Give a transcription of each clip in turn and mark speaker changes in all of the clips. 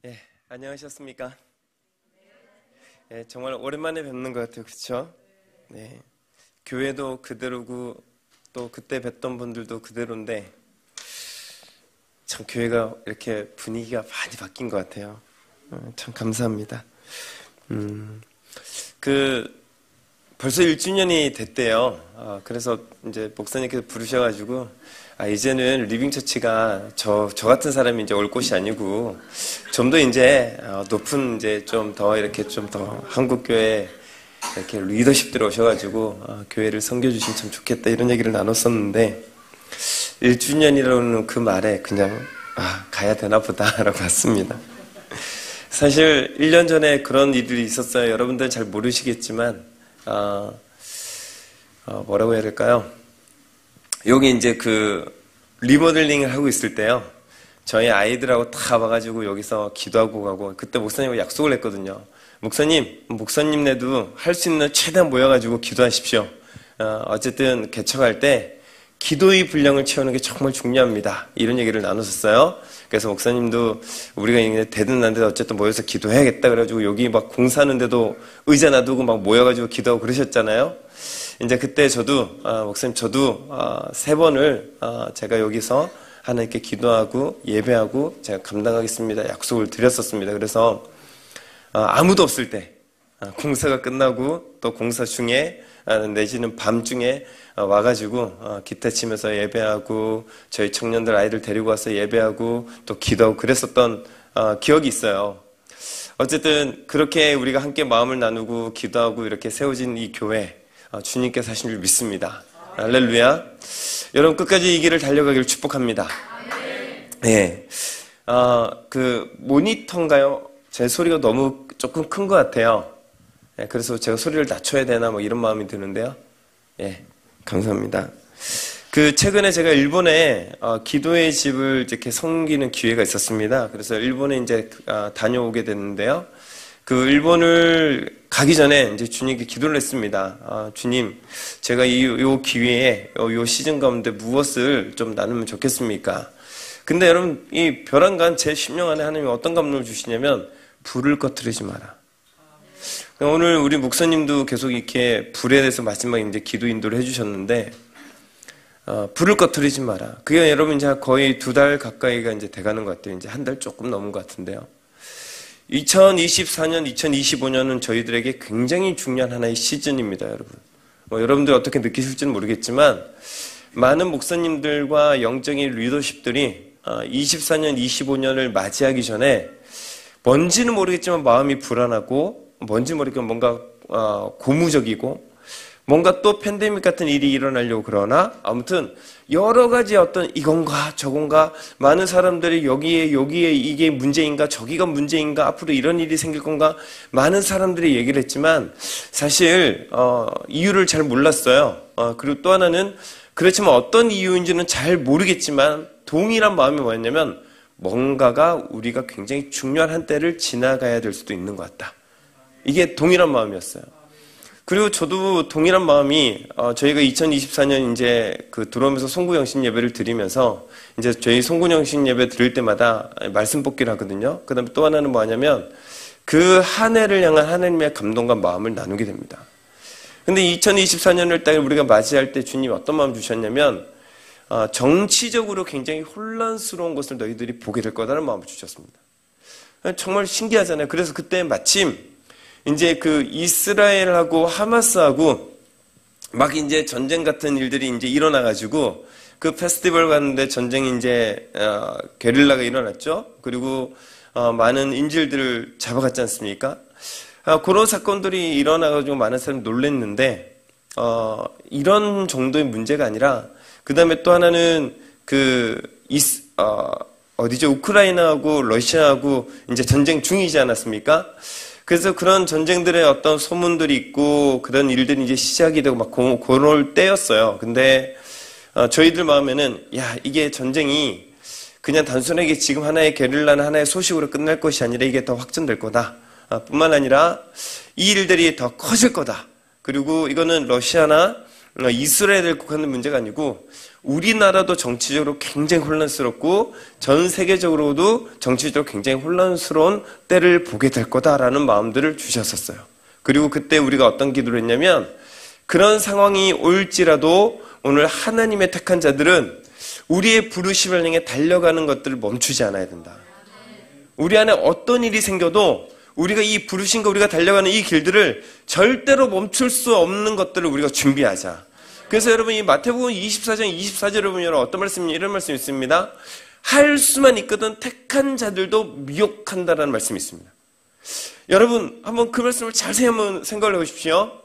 Speaker 1: 예, 안녕하셨습니까? 예, 정말 오랜만에 뵙는 것 같아요. 그렇죠? 네, 교회도 그대로고 또 그때 뵀던 분들도 그대로인데 참 교회가 이렇게 분위기가 많이 바뀐 것 같아요. 참 감사합니다. 벌써 1주년이 됐대요. 그래서 이제 목사님께서 부르셔가지고 이제는 리빙처치가 저 같은 사람이 이제 올 곳이 아니고 좀 더 이제 높은 이제 좀 더 이렇게 좀 더 한국교회 이렇게 리더십들 오셔가지고 교회를 섬겨주시면 참 좋겠다 이런 얘기를 나눴었는데 1주년이라는 그 말에 그냥 가야 되나 보다라고 왔습니다. 사실 1년 전에 그런 일들이 있었어요. 여러분들은 잘 모르시겠지만 뭐라고 해야 될까요? 여기 이제 그 리모델링을 하고 있을 때요. 저희 아이들하고 다 와가지고 여기서 기도하고 가고 그때 목사님과 약속을 했거든요. 목사님네도 할 수 있는 최대한 모여가지고 기도하십시오. 어쨌든 개척할 때 기도의 분량을 채우는 게 정말 중요합니다. 이런 얘기를 나눴었어요. 그래서 목사님도 우리가 이제 되든 안 되든 어쨌든 모여서 기도해야겠다 그래가지고 여기 막 공사하는데도 의자 놔두고 막 모여가지고 기도하고 그러셨잖아요. 이제 그때 저도 목사님 저도 3번을 제가 여기서 하나님께 기도하고 예배하고 제가 감당하겠습니다 약속을 드렸었습니다. 그래서 아무도 없을 때 공사가 끝나고 또 공사 중에 내지는 밤중에 와가지고 기타 치면서 예배하고 저희 청년들 아이들 데리고 와서 예배하고 또 기도하고 그랬었던 기억이 있어요. 어쨌든 그렇게 우리가 함께 마음을 나누고 기도하고 이렇게 세워진 이 교회 주님께서 하신 줄 믿습니다. 할렐루야. 여러분 끝까지 이 길을 달려가기를 축복합니다. 예. 그 모니터인가요? 제 소리가 너무 조금 큰 것 같아요. 예, 그래서 제가 소리를 낮춰야 되나 뭐 이런 마음이 드는데요. 예, 감사합니다. 최근에 제가 일본에 기도의 집을 이렇게 섬기는 기회가 있었습니다. 그래서 일본에 이제 다녀오게 됐는데요. 일본을 가기 전에 이제 주님께 기도를 했습니다. 주님, 제가 이 기회에 이 시즌 가운데 무엇을 좀 나누면 좋겠습니까? 근데 여러분, 이 벼랑간 제 심령 안에 하나님이 어떤 감동을 주시냐면 불을 꺼트리지 마라. 오늘 우리 목사님도 계속 이렇게 불에 대해서 마지막에 이제 기도 인도를 해주셨는데 불을 꺼트리지 마라. 그게 여러분 이제 거의 2달 가까이가 이제 돼가는 것 같아요. 이제 1달 조금 넘은 것 같은데요. 2024년, 2025년은 저희들에게 굉장히 중요한 하나의 시즌입니다, 여러분. 여러분들 어떻게 느끼실지는 모르겠지만 많은 목사님들과 영적인 리더십들이 24년, 25년을 맞이하기 전에 뭔지는 모르겠지만 마음이 불안하고 뭔지 모르겠지만 뭔가 고무적이고 뭔가 또 팬데믹 같은 일이 일어나려고 그러나 아무튼 여러 가지 어떤 이건가 저건가 많은 사람들이 여기에 이게 문제인가 저기가 문제인가 앞으로 이런 일이 생길 건가 많은 사람들이 얘기를 했지만 사실 이유를 잘 몰랐어요. 그리고 또 하나는 그렇지만 어떤 이유인지는 잘 모르겠지만 동일한 마음이 뭐였냐면 뭔가가 우리가 굉장히 중요한 한때를 지나가야 될 수도 있는 것 같다. 이게 동일한 마음이었어요. 그리고 저도 동일한 마음이 저희가 2024년 이제 들어오면서 송구영신 예배를 드리면서 이제 저희 송구영신 예배 드릴 때마다 말씀 뽑기를 하거든요. 그다음에 또 하나는 뭐냐면 그 한 해를 향한 하나님의 감동과 마음을 나누게 됩니다. 근데 2024년을 딱 우리가 맞이할 때 주님이 어떤 마음 주셨냐면 정치적으로 굉장히 혼란스러운 것을 너희들이 보게 될 거다라는 마음을 주셨습니다. 정말 신기하잖아요. 그래서 그때 마침 이제 이스라엘하고 하마스하고 막 이제 전쟁 같은 일들이 이제 일어나가지고 페스티벌 갔는데 전쟁이 이제 게릴라가 일어났죠. 그리고 많은 인질들을 잡아갔지 않습니까? 그런 사건들이 일어나가지고 많은 사람이 놀랬는데 이런 정도의 문제가 아니라 그 다음에 또 하나는 어디죠? 우크라이나하고 러시아하고 이제 전쟁 중이지 않았습니까? 그래서 그런 전쟁들의 어떤 소문들이 있고 그런 일들이 이제 시작이 되고 막 그럴 때였어요. 근데 저희들 마음에는 이게 전쟁이 그냥 단순하게 지금 하나의 게릴라나 하나의 소식으로 끝날 것이 아니라 이게 더 확전될 거다. 뿐만 아니라 이 일들이 더 커질 거다. 그리고 이거는 러시아나 이스라엘에 국한된 문제가 아니고 우리나라도 정치적으로 굉장히 혼란스럽고 전 세계적으로도 정치적으로 굉장히 혼란스러운 때를 보게 될 거다라는 마음들을 주셨었어요. 그리고 그때 우리가 어떤 기도를 했냐면 그런 상황이 올지라도 오늘 하나님의 택한 자들은 우리의 부르심을 향해 달려가는 것들을 멈추지 않아야 된다. 우리 안에 어떤 일이 생겨도 우리가 이 부르심과 우리가 달려가는 이 길들을 절대로 멈출 수 없는 것들을 우리가 준비하자. 그래서 여러분 이 마태복음 24장 24절에 보면 여러분 어떤 말씀이 이런 말씀이 있습니다. 할 수만 있거든 택한 자들도 미혹한다라는 말씀이 있습니다. 여러분 한번 그 말씀을 자세히 한번 생각을 해보십시오.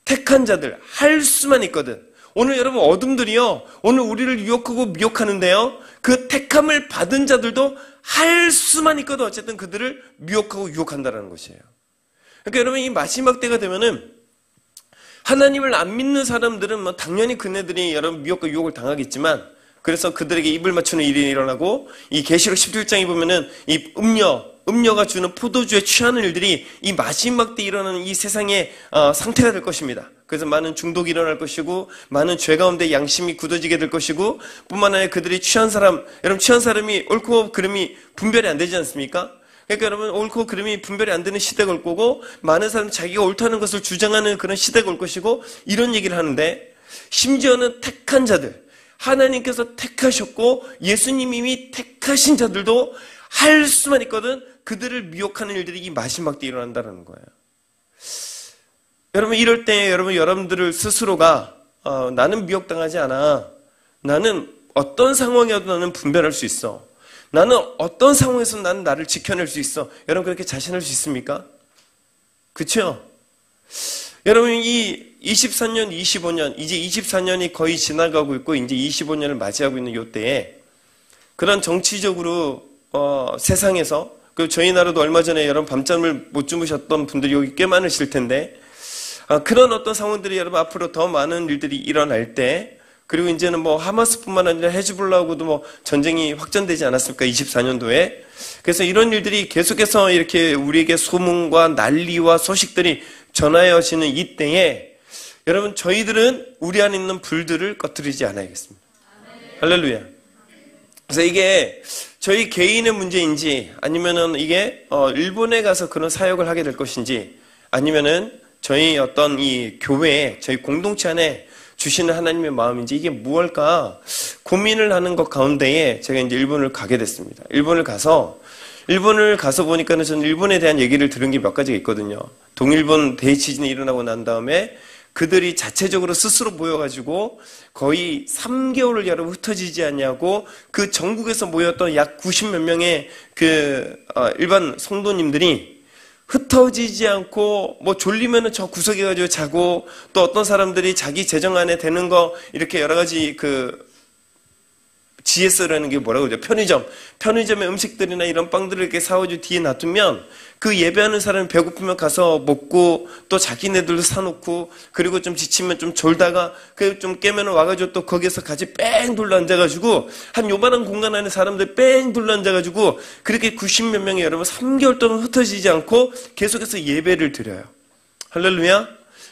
Speaker 1: 택한 자들 할 수만 있거든. 오늘 여러분 어둠들이요 오늘 우리를 유혹하고 미혹하는데요 그 택함을 받은 자들도 할 수만 있거든 어쨌든 그들을 미혹하고 유혹한다라는 것이에요. 그러니까 여러분 이 마지막 때가 되면은 하나님을 안 믿는 사람들은 뭐 당연히 그네들이 여러분 미혹과 유혹을 당하겠지만 그래서 그들에게 입을 맞추는 일이 일어나고 이 계시록 17장에 보면은 이 음녀가 주는 포도주에 취하는 일들이 이 마지막 때 일어나는 이 세상의 상태가 될 것입니다. 그래서 많은 중독이 일어날 것이고 많은 죄 가운데 양심이 굳어지게 될 것이고 뿐만 아니라 그들이 취한 사람 여러분 취한 사람이 옳고 그름이 분별이 안 되지 않습니까? 그러니까 여러분 옳고 그름이 분별이 안 되는 시대가 올 거고 많은 사람이 자기가 옳다는 것을 주장하는 그런 시대가 올 것이고 이런 얘기를 하는데 심지어는 택한 자들 하나님께서 택하셨고 예수님이 이미 택하신 자들도 할 수만 있거든 그들을 미혹하는 일들이 이 마지막 때 일어난다는 거예요. 여러분 이럴 때 여러분들을 스스로가 나는 미혹당하지 않아. 나는 어떤 상황이어도 나는 분별할 수 있어. 나는 어떤 상황에서 나는 나를 지켜낼 수 있어. 여러분 그렇게 자신할 수 있습니까? 그렇죠? 여러분 이 24년, 25년 이제 24년이 거의 지나가고 있고 이제 25년을 맞이하고 있는 이 때에 그런 정치적으로 세상에서 그 저희 나라도 얼마 전에 여러분 밤잠을 못 주무셨던 분들이 여기 꽤 많으실 텐데 그런 어떤 상황들이 여러분 앞으로 더 많은 일들이 일어날 때 그리고 이제는 뭐 하마스뿐만 아니라 헤즈볼라하고도 뭐 전쟁이 확전되지 않았습니까? 24년도에. 그래서 이런 일들이 계속해서 이렇게 우리에게 소문과 난리와 소식들이 전하여지는 이때에 여러분 저희들은 우리 안에 있는 불들을 꺼뜨리지 않아야겠습니다. 할렐루야. 그래서 이게 저희 개인의 문제인지 아니면은 이게 일본에 가서 그런 사역을 하게 될 것인지 아니면은 저희 어떤 이 교회에 저희 공동체 안에 주시는 하나님의 마음인지 이게 무엇일까 고민을 하는 것 가운데에 제가 이제 일본을 가게 됐습니다. 일본을 가서 보니까는 저는 일본에 대한 얘기를 들은 게 몇 가지가 있거든요. 동일본 대지진이 일어나고 난 다음에 그들이 자체적으로 스스로 모여가지고 거의 3개월을 여러분 흩어지지 않냐고 그 전국에서 모였던 약 90몇 명의 그 일반 성도님들이 흩어지지 않고 뭐 졸리면은 저 구석에 가지고 자고 또 어떤 사람들이 자기 재정 안에 되는 거 이렇게 여러 가지 그 GS라는 게 뭐라고 그러죠? 편의점의 음식들이나 이런 빵들을 이렇게 사와주고 뒤에 놔두면 그 예배하는 사람이 배고프면 가서 먹고 또 자기네들도 사놓고 그리고 좀 지치면 좀 졸다가 그 좀 깨면 와가지고 또 거기에서 같이 뺑 둘러 앉아가지고 한 요만한 공간 안에 사람들 뺑 둘러 앉아가지고 그렇게 90몇 명이 여러분 3개월 동안 흩어지지 않고 계속해서 예배를 드려요. 할렐루야.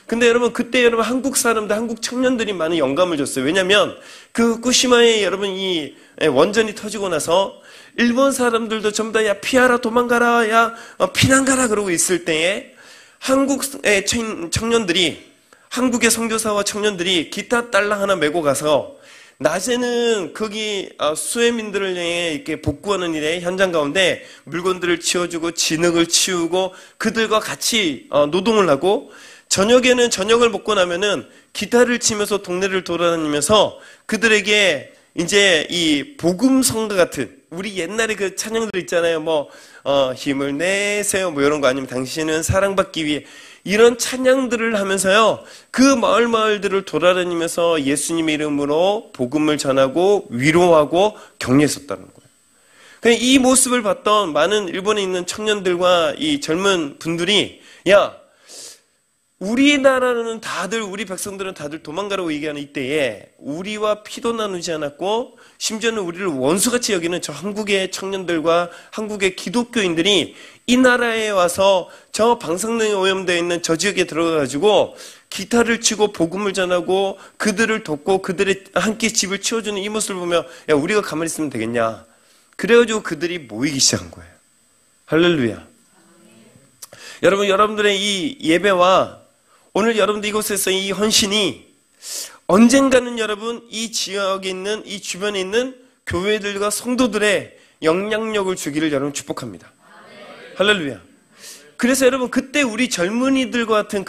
Speaker 1: 근데 여러분 그때 여러분 한국 사람들 한국 청년들이 많은 영감을 줬어요. 왜냐하면 그 후쿠시마에 여러분 이 원전이 터지고 나서 일본 사람들도 전부 다 야 피하라 도망가라 야 피난 가라 그러고 있을 때에 한국의 청년들이 한국의 선교사와 청년들이 기타 딸랑 하나 메고 가서 낮에는 거기 수혜민들을 향해 이렇게 복구하는 일에 현장 가운데 물건들을 치워주고 진흙을 치우고 그들과 같이 노동을 하고 저녁에는 저녁을 먹고 나면은 기타를 치면서 동네를 돌아다니면서 그들에게 이제 이 복음성가 같은 우리 옛날에 그 찬양들 있잖아요. 뭐 힘을 내세요 뭐 이런 거 아니면 당신은 사랑받기 위해 이런 찬양들을 하면서요. 그 마을들을 돌아다니면서 예수님의 이름으로 복음을 전하고 위로하고 격려했었다는 거예요. 그러니까 이 모습을 봤던 많은 일본에 있는 청년들과 이 젊은 분들이 야 우리나라는 다들 우리 백성들은 다들 도망가라고 얘기하는 이때에 우리와 피도 나누지 않았고 심지어는 우리를 원수같이 여기는 저 한국의 청년들과 한국의 기독교인들이 이 나라에 와서 저 방사능에 오염되어 있는 저 지역에 들어가가지고 기타를 치고 복음을 전하고 그들을 돕고 그들의 함께 집을 치워주는 이 모습을 보며 야, 우리가 가만히 있으면 되겠냐. 그래가지고 그들이 모이기 시작한 거예요. 할렐루야. 여러분, 여러분들의 이 예배와 오늘 여러분들 이곳에서 이 헌신이 언젠가는 여러분 이 지역에 있는 이 주변에 있는 교회들과 성도들의 영향력을 주기를 여러분 축복합니다. 할렐루야. 그래서 여러분 그때 우리 젊은이들과 같은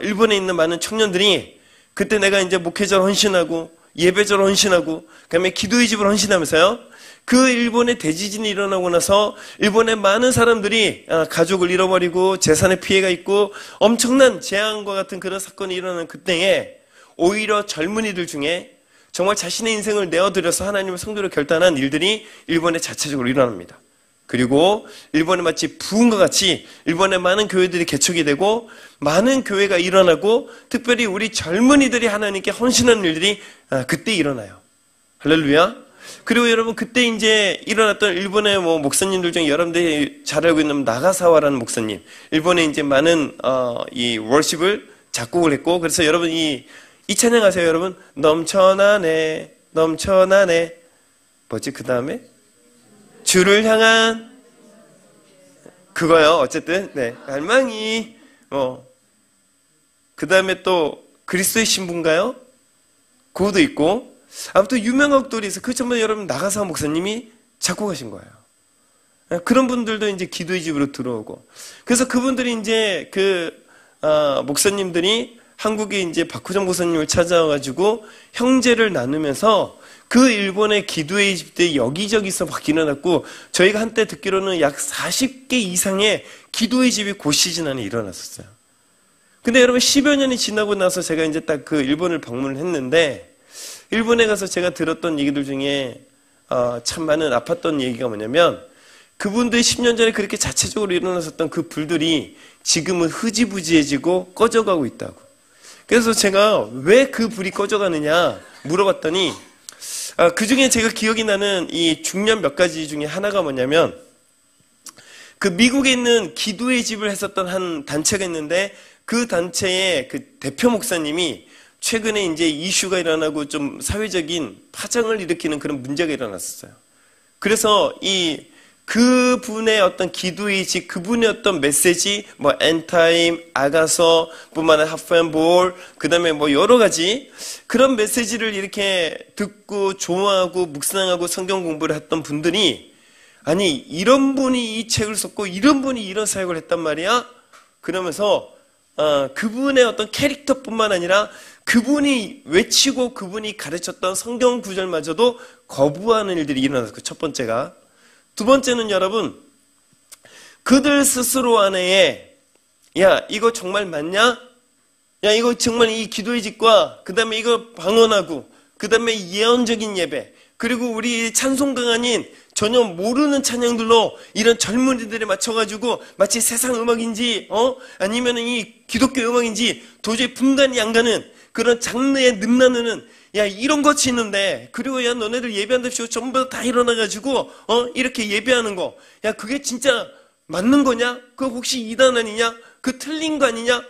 Speaker 1: 일본에 있는 많은 청년들이 그때 내가 이제 목회자로 헌신하고 예배자로 헌신하고 그다음에 기도의 집을 헌신하면서요. 그 일본의 대지진이 일어나고 나서 일본의 많은 사람들이 가족을 잃어버리고 재산의 피해가 있고 엄청난 재앙과 같은 그런 사건이 일어나는 그때에 오히려 젊은이들 중에 정말 자신의 인생을 내어드려서 하나님의 성도를 결단한 일들이 일본에 자체적으로 일어납니다. 그리고 일본에 마치 부흥과 같이 일본의 많은 교회들이 개척이 되고 많은 교회가 일어나고 특별히 우리 젊은이들이 하나님께 헌신하는 일들이 그때 일어나요. 할렐루야. 그리고 여러분 그때 이제 일어났던 일본의 목사님들 중에 여러분들이 잘 알고 있는 나가사와라는 목사님, 일본에 이제 많은 이 월십을 작곡을 했고, 그래서 여러분 이 찬양 아세요, 여러분? 넘쳐나네, 넘쳐나네. 뭐지 그 다음에? 주를 향한 그거요. 어쨌든 네, 갈망이 그 다음에 또 그리스도의 신부인가요? 그거도 있고. 아무튼 유명한 곡들이 있어요. 그 전부 여러분 나가사 목사님이 작곡하신 거예요. 그런 분들도 이제 기도의 집으로 들어오고. 그래서 그분들이 이제 목사님들이 한국에 이제 박후정 목사님을 찾아와가지고 형제를 나누면서 그 일본의 기도의 집들이 여기저기서 막 일어났고, 저희가 한때 듣기로는 약 40개 이상의 기도의 집이 그 시즌 안에 일어났었어요. 근데 여러분 10여 년이 지나고 나서 제가 이제 딱 그 일본을 방문을 했는데, 일본에 가서 제가 들었던 얘기들 중에 참 많은 아팠던 얘기가 뭐냐면, 그분들이 10년 전에 그렇게 자체적으로 일어났었던 그 불들이 지금은 흐지부지해지고 꺼져가고 있다고. 그래서 제가 왜 그 불이 꺼져가느냐 물어봤더니, 그 중에 제가 기억이 나는 이 중요한 몇 가지 중에 하나가 뭐냐면, 그 미국에 있는 기도의 집을 했었던 한 단체가 있는데, 그 단체의 그 대표 목사님이 최근에 이제 이슈가 일어나고 좀 사회적인 파장을 일으키는 그런 문제가 일어났었어요. 그래서 그분의 어떤 기도의 집, 그분의 어떤 메시지, 엔타임, 아가서, 뿐만 아니라 하프앤볼, 그 다음에 여러 가지 그런 메시지를 이렇게 듣고 좋아하고 묵상하고 성경 공부를 했던 분들이, 아니, 이런 분이 이 책을 썼고 이런 분이 이런 사역을 했단 말이야? 그러면서 그분의 어떤 캐릭터뿐만 아니라 그분이 외치고 그분이 가르쳤던 성경 구절마저도 거부하는 일들이 일어났어요. 첫 번째가. 두 번째는 여러분, 그들 스스로 안에 야, 이거 정말 맞냐? 야, 이거 정말 이 기도의 집과 그 다음에 이거 방언하고 그 다음에 예언적인 예배, 그리고 우리 찬송가 아닌 전혀 모르는 찬양들로 이런 젊은이들에 맞춰가지고 마치 세상 음악인지 아니면 이 기독교 음악인지 도저히 분간이 안 가는 그런 장르에 늠나누는, 야, 이런 것이 있는데, 그리고 야, 너네들 예배한답시고 전부 다 일어나가지고 이렇게 예배하는 거, 야, 그게 진짜 맞는 거냐? 그거 혹시 이단 아니냐? 그 틀린 거 아니냐?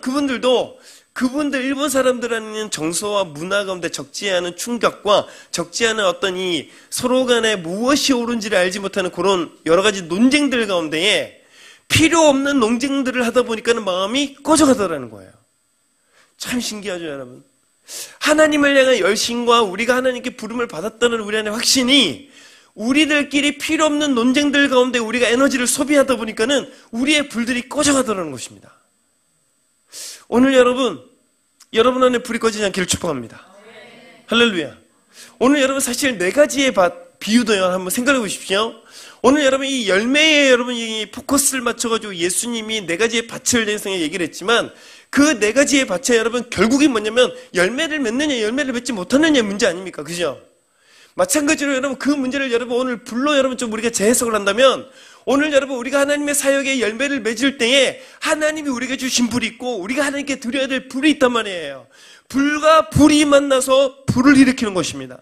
Speaker 1: 그분들도 그분들 일본 사람들하는 정서와 문화 가운데 적지 않은 충격과 적지 않은 어떤 이 서로 간에 무엇이 옳은지를 알지 못하는 그런 여러 가지 논쟁들 가운데에 필요 없는 논쟁들을 하다 보니까는 마음이 꺼져가더라는 거예요. 참 신기하죠, 여러분. 하나님을 향한 열심과 우리가 하나님께 부름을 받았다는 우리 안의 확신이 우리들끼리 필요 없는 논쟁들 가운데 우리가 에너지를 소비하다 보니까는 우리의 불들이 꺼져가더라는 것입니다. 오늘 여러분 안에 불이 꺼지지 않기를 축복합니다. 할렐루야. 오늘 여러분 사실 4가지의 밭 비유도요. 한번 생각해 보십시오. 오늘 여러분 이 열매에 여러분 이 포커스를 맞춰가지고 예수님이 4가지의 밭을 대해서 얘기를 했지만, 그 4가지의 밭에 여러분 결국이 뭐냐면 열매를 맺느냐 열매를 맺지 못하느냐의 문제 아닙니까? 그죠? 마찬가지로 여러분 그 문제를 여러분 오늘 불로 여러분 좀 우리가 재해석을 한다면, 오늘 여러분 우리가 하나님의 사역에 열매를 맺을 때에 하나님이 우리에게 주신 불이 있고 우리가 하나님께 드려야 될 불이 있단 말이에요. 불과 불이 만나서 불을 일으키는 것입니다.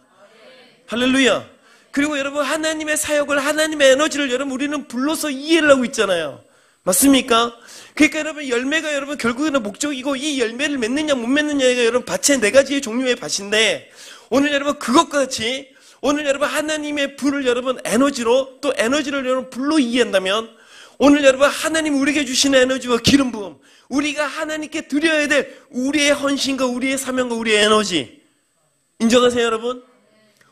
Speaker 1: 할렐루야. 그리고 여러분 하나님의 사역을, 하나님의 에너지를 여러분 우리는 불로서 이해를 하고 있잖아요. 맞습니까? 그러니까 여러분 열매가 여러분 결국에는 목적이고 이 열매를 맺느냐 못 맺느냐가 여러분 밭의 네 가지의 종류의 밭인데 오늘 여러분 그것과 같이 오늘 여러분 하나님의 불을 여러분 에너지로 또 에너지를 여러분 불로 이해한다면 오늘 여러분 하나님 우리에게 주시는 에너지와 기름 부음 우리가 하나님께 드려야 될 우리의 헌신과 우리의 사명과 우리의 에너지 인정하세요 여러분?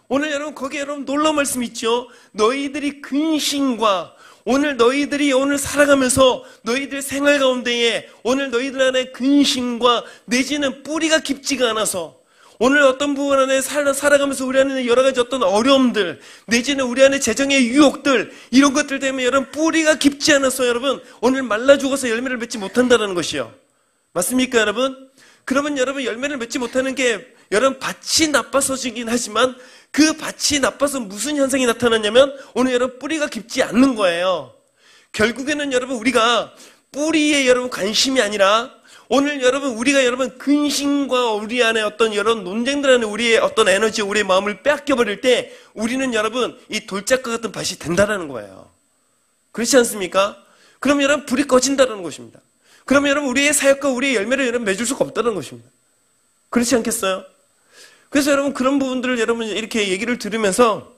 Speaker 1: 오늘 여러분 거기에 여러분 놀라운 말씀 있죠? 너희들이 근심과 오늘 너희들이 오늘 살아가면서 너희들 생활 가운데에 오늘 너희들 안에 근심과 내지는 뿌리가 깊지가 않아서 오늘 어떤 부분 안에 살아가면서 우리 안에 여러 가지 어떤 어려움들 내지는 우리 안에 재정의 유혹들 이런 것들 때문에 여러분 뿌리가 깊지 않아서 여러분 오늘 말라 죽어서 열매를 맺지 못한다는 것이요. 맞습니까 여러분? 그러면 여러분 열매를 맺지 못하는 게 여러분 밭이 나빠서지긴 하지만 그 밭이 나빠서 무슨 현상이 나타났냐면 오늘 여러분 뿌리가 깊지 않는 거예요. 결국에는 여러분 우리가 뿌리에 여러분 관심이 아니라 오늘 여러분 우리가 여러분 근심과 우리 안에 어떤 여러 논쟁들 안에 우리의 어떤 에너지 우리의 마음을 빼앗겨버릴 때 우리는 여러분 이 돌짝과 같은 밭이 된다는 거예요. 그렇지 않습니까? 그럼 여러분 불이 꺼진다는 것입니다. 그러면 여러분 우리의 사역과 우리의 열매를 여러분 맺을 수가 없다는 것입니다. 그렇지 않겠어요? 그래서 여러분 그런 부분들을 여러분 이렇게 얘기를 들으면서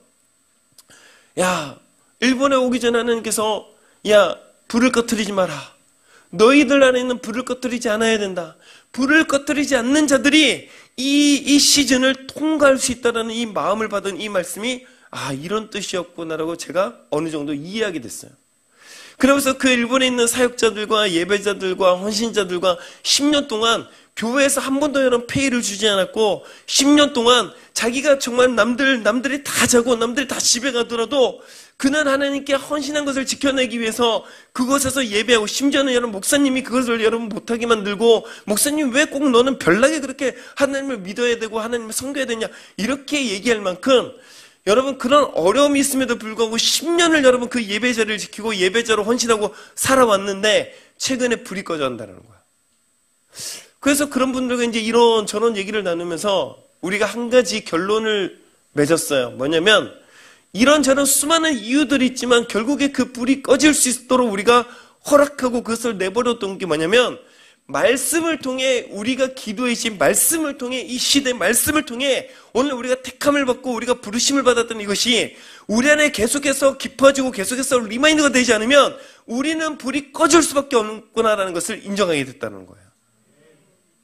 Speaker 1: 야 일본에 오기 전에 하나님께서 야 불을 꺼뜨리지 마라. 너희들 안에 있는 불을 꺼뜨리지 않아야 된다. 불을 꺼뜨리지 않는 자들이 이 시즌을 통과할 수 있다는 이 마음을 받은 이 말씀이 아 이런 뜻이었구나라고 제가 어느 정도 이해하게 됐어요. 그러면서 그 일본에 있는 사역자들과 예배자들과 헌신자들과 10년 동안 교회에서 한 번도 여러분 페이를 주지 않았고 10년 동안 자기가 정말 남들이 다 자고 남들이 다 집에 가더라도 그는 하나님께 헌신한 것을 지켜내기 위해서 그곳에서 예배하고 심지어는 여러분 목사님이 그것을 여러분 못하게 만들고 목사님 왜 꼭 너는 별나게 그렇게 하나님을 믿어야 되고 하나님을 섬겨야 되냐 이렇게 얘기할 만큼 여러분 그런 어려움이 있음에도 불구하고 10년을 여러분 그 예배자를 지키고 예배자로 헌신하고 살아왔는데 최근에 불이 꺼져 한다는 거야. 그래서 그런 분들과 이제 이런 저런 얘기를 나누면서 우리가 한 가지 결론을 맺었어요. 뭐냐면 이런저런 수많은 이유들이 있지만 결국에 그 불이 꺼질 수 있도록 우리가 허락하고 그것을 내버렸던 게 뭐냐면 말씀을 통해 우리가 기도해진 말씀을 통해 이 시대 말씀을 통해 오늘 우리가 택함을 받고 우리가 부르심을 받았던 이것이 우리 안에 계속해서 깊어지고 계속해서 리마인드가 되지 않으면 우리는 불이 꺼질 수밖에 없구나라는 것을 인정하게 됐다는 거예요.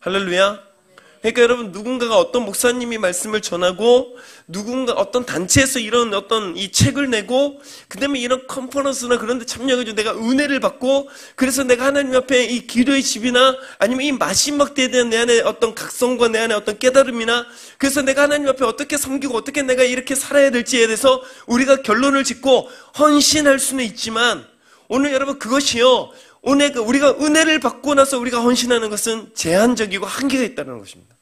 Speaker 1: 할렐루야. 그러니까 여러분 누군가가 어떤 목사님이 말씀을 전하고 누군가 어떤 단체에서 이런 어떤 이 책을 내고 그 다음에 이런 컨퍼런스나 그런 데 참여해가지고 내가 은혜를 받고 그래서 내가 하나님 앞에 이 기도의 집이나 아니면 이 마지막 때에 대한 내 안에 어떤 각성과 내 안에 어떤 깨달음이나 그래서 내가 하나님 앞에 어떻게 섬기고 어떻게 내가 이렇게 살아야 될지에 대해서 우리가 결론을 짓고 헌신할 수는 있지만 오늘 여러분 그것이요 오늘 우리가 은혜를 받고 나서 우리가 헌신하는 것은 제한적이고 한계가 있다는 것입니다.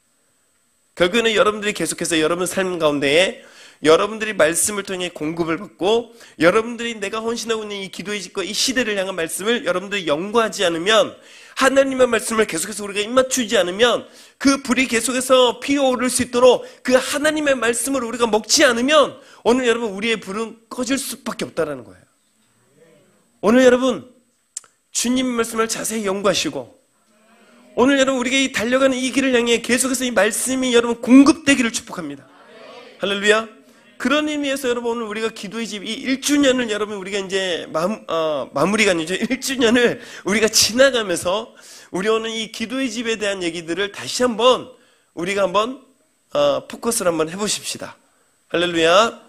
Speaker 1: 결국에는 여러분들이 계속해서 여러분 삶 가운데에 여러분들이 말씀을 통해 공급을 받고 여러분들이 내가 헌신하고 있는 이 기도의 집과 이 시대를 향한 말씀을 여러분들이 연구하지 않으면 하나님의 말씀을 계속해서 우리가 입맞추지 않으면 그 불이 계속해서 피어오를 수 있도록 그 하나님의 말씀을 우리가 먹지 않으면 오늘 여러분 우리의 불은 꺼질 수밖에 없다는 거예요. 오늘 여러분 주님의 말씀을 자세히 연구하시고 오늘 여러분 우리가 이 달려가는 이 길을 향해 계속해서 이 말씀이 여러분 공급되기를 축복합니다. 할렐루야. 그런 의미에서 여러분 오늘 우리가 기도의 집 이 1주년을 여러분 우리가 이제 마무리가 아니죠. 1주년을 우리가 지나가면서 우리 오늘 이 기도의 집에 대한 얘기들을 다시 한번 우리가 한번 포커스를 한번 해보십시다. 할렐루야.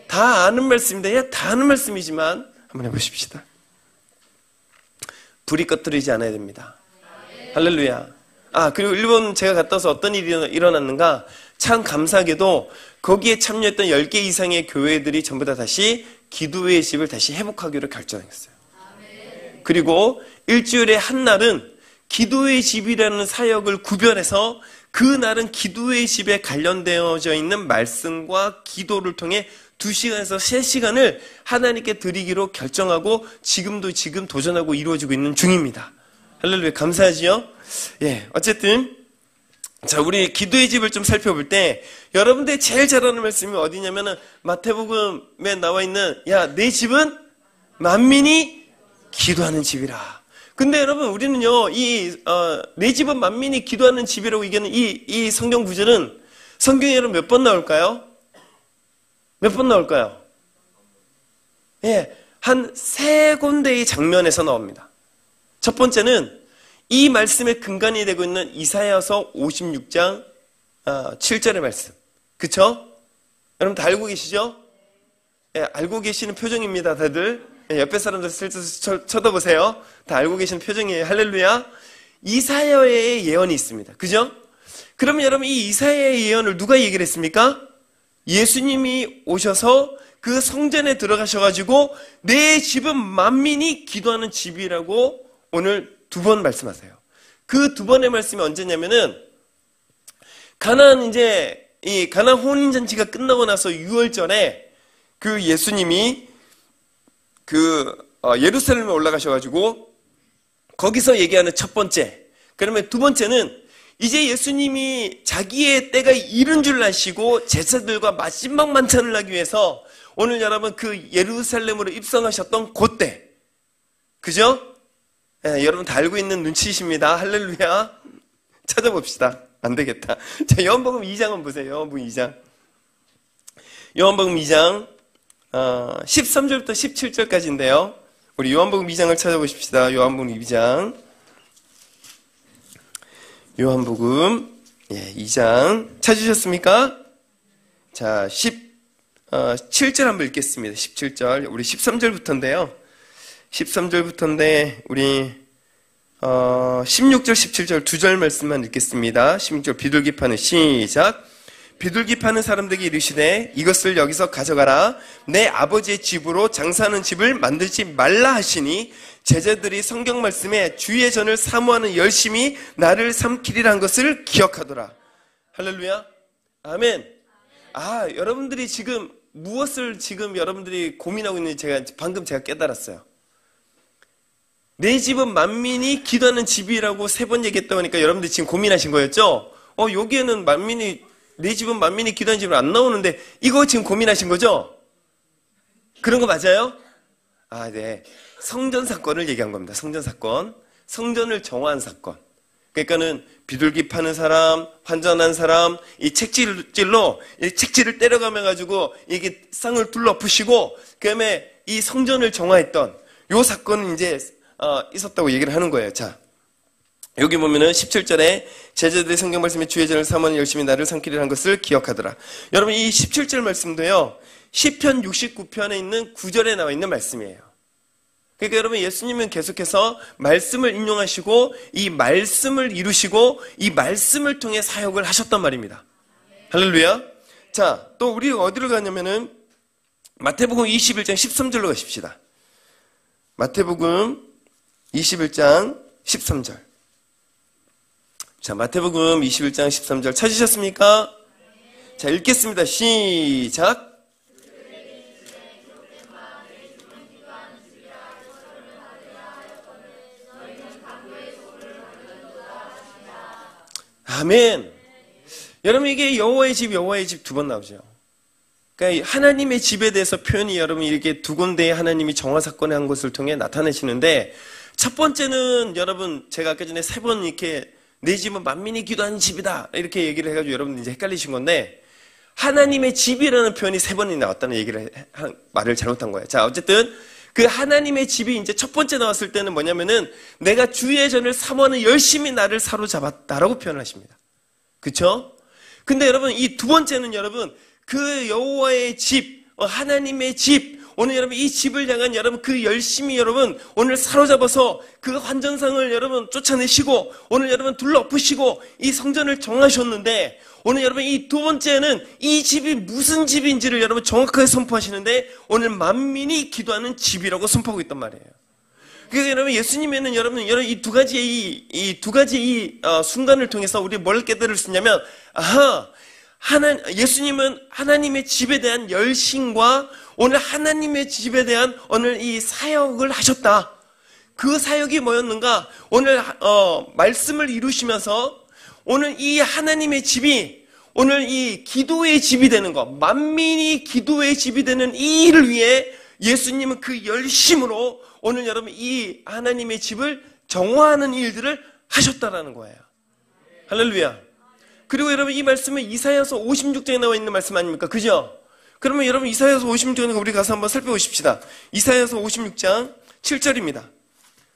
Speaker 1: 다 아는 말씀인데 다 아는 말씀이지만 한번 해보십시다. 불이 꺼뜨리지 않아야 됩니다. 할렐루야. 그리고 일본 제가 갔다 와서 어떤 일이 일어났는가 참 감사하게도 거기에 참여했던 10개 이상의 교회들이 전부 다 다시 기도의 집을 다시 회복하기로 결정했어요. 그리고 일주일에 한 날은 기도의 집이라는 사역을 구별해서 그 날은 기도의 집에 관련되어져 있는 말씀과 기도를 통해 2시간에서 3시간을 하나님께 드리기로 결정하고 지금 도전하고 이루어지고 있는 중입니다. 할렐루야. 감사하지요? 예, 어쨌든 자 우리 기도의 집을 좀 살펴볼 때 여러분들이 제일 잘하는 말씀이 어디냐면은 마태복음에 나와 있는 야 내 집은 만민이 기도하는 집이라. 근데 여러분, 우리는요, 내 집은 만민이 기도하는 집이라고 얘기하는 이 성경 구절은 성경에 여러분 몇 번 나올까요? 몇 번 나올까요? 예, 한 3군데의 장면에서 나옵니다. 첫 번째는 이 말씀의 근간이 되고 있는 이사야서 56장 7절의 말씀. 그쵸? 여러분 다 알고 계시죠? 예, 알고 계시는 표정입니다, 다들. 예, 옆에 사람들 슬슬 쳐다보세요. 다 알고 계시는 표정이에요. 할렐루야. 이사야의 예언이 있습니다. 그죠? 그러면 여러분 이 이사야의 예언을 누가 얘기를 했습니까? 예수님이 오셔서 그 성전에 들어가셔가지고 내 집은 만민이 기도하는 집이라고 오늘 2번 말씀하세요. 그 2번의 말씀이 언제냐면은 이 가나안 혼인잔치가 끝나고 나서 6월절에 그 예수님이 예루살렘에 올라가셔가지고 거기서 얘기하는 첫 번째. 그러면 2번째는 이제 예수님이 자기의 때가 이른 줄 아시고 제자들과 마지막 만찬을 하기 위해서 오늘 여러분 그 예루살렘으로 입성하셨던 그때. 그죠? 예, 여러분 다 알고 있는 눈치이십니다. 할렐루야. 찾아봅시다. 안 되겠다. 자, 요한복음 2장 한번 보세요. 요한복음 2장. 요한복음 2장 13절부터 17절까지인데요. 우리 요한복음 2장을 찾아보십시다. 요한복음 2장. 요한복음 2장 찾으셨습니까? 자, 17절 한번 읽겠습니다. 17절. 우리 13절부터인데요. 13절부터인데 우리 16절 17절 2절 말씀만 읽겠습니다. 16절 비둘기 파는 시작. 비둘기 파는 사람들에게 이르시되 이것을 여기서 가져가라. 내 아버지의 집으로 장사하는 집을 만들지 말라 하시니 제자들이 성경 말씀에 주의 전을 사모하는 열심히 나를 삼키리란 것을 기억하더라. 할렐루야. 아멘. 여러분들이 지금 무엇을 지금 여러분들이 고민하고 있는지 방금 제가 깨달았어요. 내 집은 만민이 기도하는 집이라고 3번 얘기했다고 하니까 여러분들이 지금 고민하신 거였죠? 여기에는 내 집은 만민이 기도하는 집은 안 나오는데 이거 지금 고민하신 거죠? 그런 거 맞아요? 네. 성전 사건을 얘기한 겁니다. 성전 사건. 성전을 정화한 사건. 그러니까는 비둘기 파는 사람, 환전한 사람, 이 책질로 이 책질을 때려가며 가지고 이게 쌍을 둘러부시고 그다음에 이 성전을 정화했던 요 사건은 이제 있었다고 얘기를 하는 거예요. 자, 여기 보면은 17절에 제자들의 성경 말씀에 주의 전을 사모하는 열심히 나를 삼키리라 한 것을 기억하더라. 여러분 이 17절 말씀도요. 시편 69편에 있는 9절에 나와 있는 말씀이에요. 그러니까 여러분 예수님은 계속해서 말씀을 인용하시고 이 말씀을 이루시고 이 말씀을 통해 사역을 하셨단 말입니다. 할렐루야. 자, 또 우리 어디로 가냐면은 마태복음 21장 13절로 가십시다. 마태복음 21장 13절. 자, 마태복음 21장 13절 찾으셨습니까? 자, 읽겠습니다. 시작. 아멘. 여러분 이게 여호와의 집 2번 나오죠. 그러니까 하나님의 집에 대해서 표현이 여러분 이렇게 2군데의 하나님이 정화 사건을 한 것을 통해 나타내시는데 첫 번째는 여러분 제가 아까 전에 3번 이렇게 내 집은 만민이 기도하는 집이다 이렇게 얘기를 해가지고 여러분 이제 헷갈리신 건데 하나님의 집이라는 표현이 3번이 나왔다는 말을 잘못한 거예요. 자, 어쨌든 그 하나님의 집이 이제 첫 번째 나왔을 때는 뭐냐면은 내가 주의 전을 사모하는 열심히 나를 사로잡았다라고 표현을 하십니다. 그쵸? 근데 여러분 이 2번째는 여러분 그 여호와의 집, 하나님의 집, 오늘 여러분 이 집을 향한 여러분 그 열심히 여러분 오늘 사로잡아서 그 환전상을 여러분 쫓아내시고 오늘 여러분 둘러엎으시고 이 성전을 정하셨는데 오늘 여러분 이 2번째는 이 집이 무슨 집인지를 여러분 정확하게 선포하시는데 오늘 만민이 기도하는 집이라고 선포하고 있단 말이에요. 그러니까 여러분 예수님에는 여러분 이 두 가지 순간을 통해서 우리 뭘 깨달을 수 있냐면 예수님은 하나님의 집에 대한 열심과 오늘 하나님의 집에 대한 오늘 이 사역을 하셨다. 그 사역이 뭐였는가? 오늘 말씀을 이루시면서 오늘 이 하나님의 집이 오늘 이 기도의 집이 되는 것, 만민이 기도의 집이 되는 이 일을 위해 예수님은 그 열심으로 오늘 여러분 이 하나님의 집을 정화하는 일들을 하셨다라는 거예요. 할렐루야. 그리고 여러분 이 말씀은 이사야서 56장에 나와 있는 말씀 아닙니까? 그죠? 그러면 여러분 이사야서 56장에 우리 가서 한번 살펴보십시다. 이사야서 56장 7절입니다.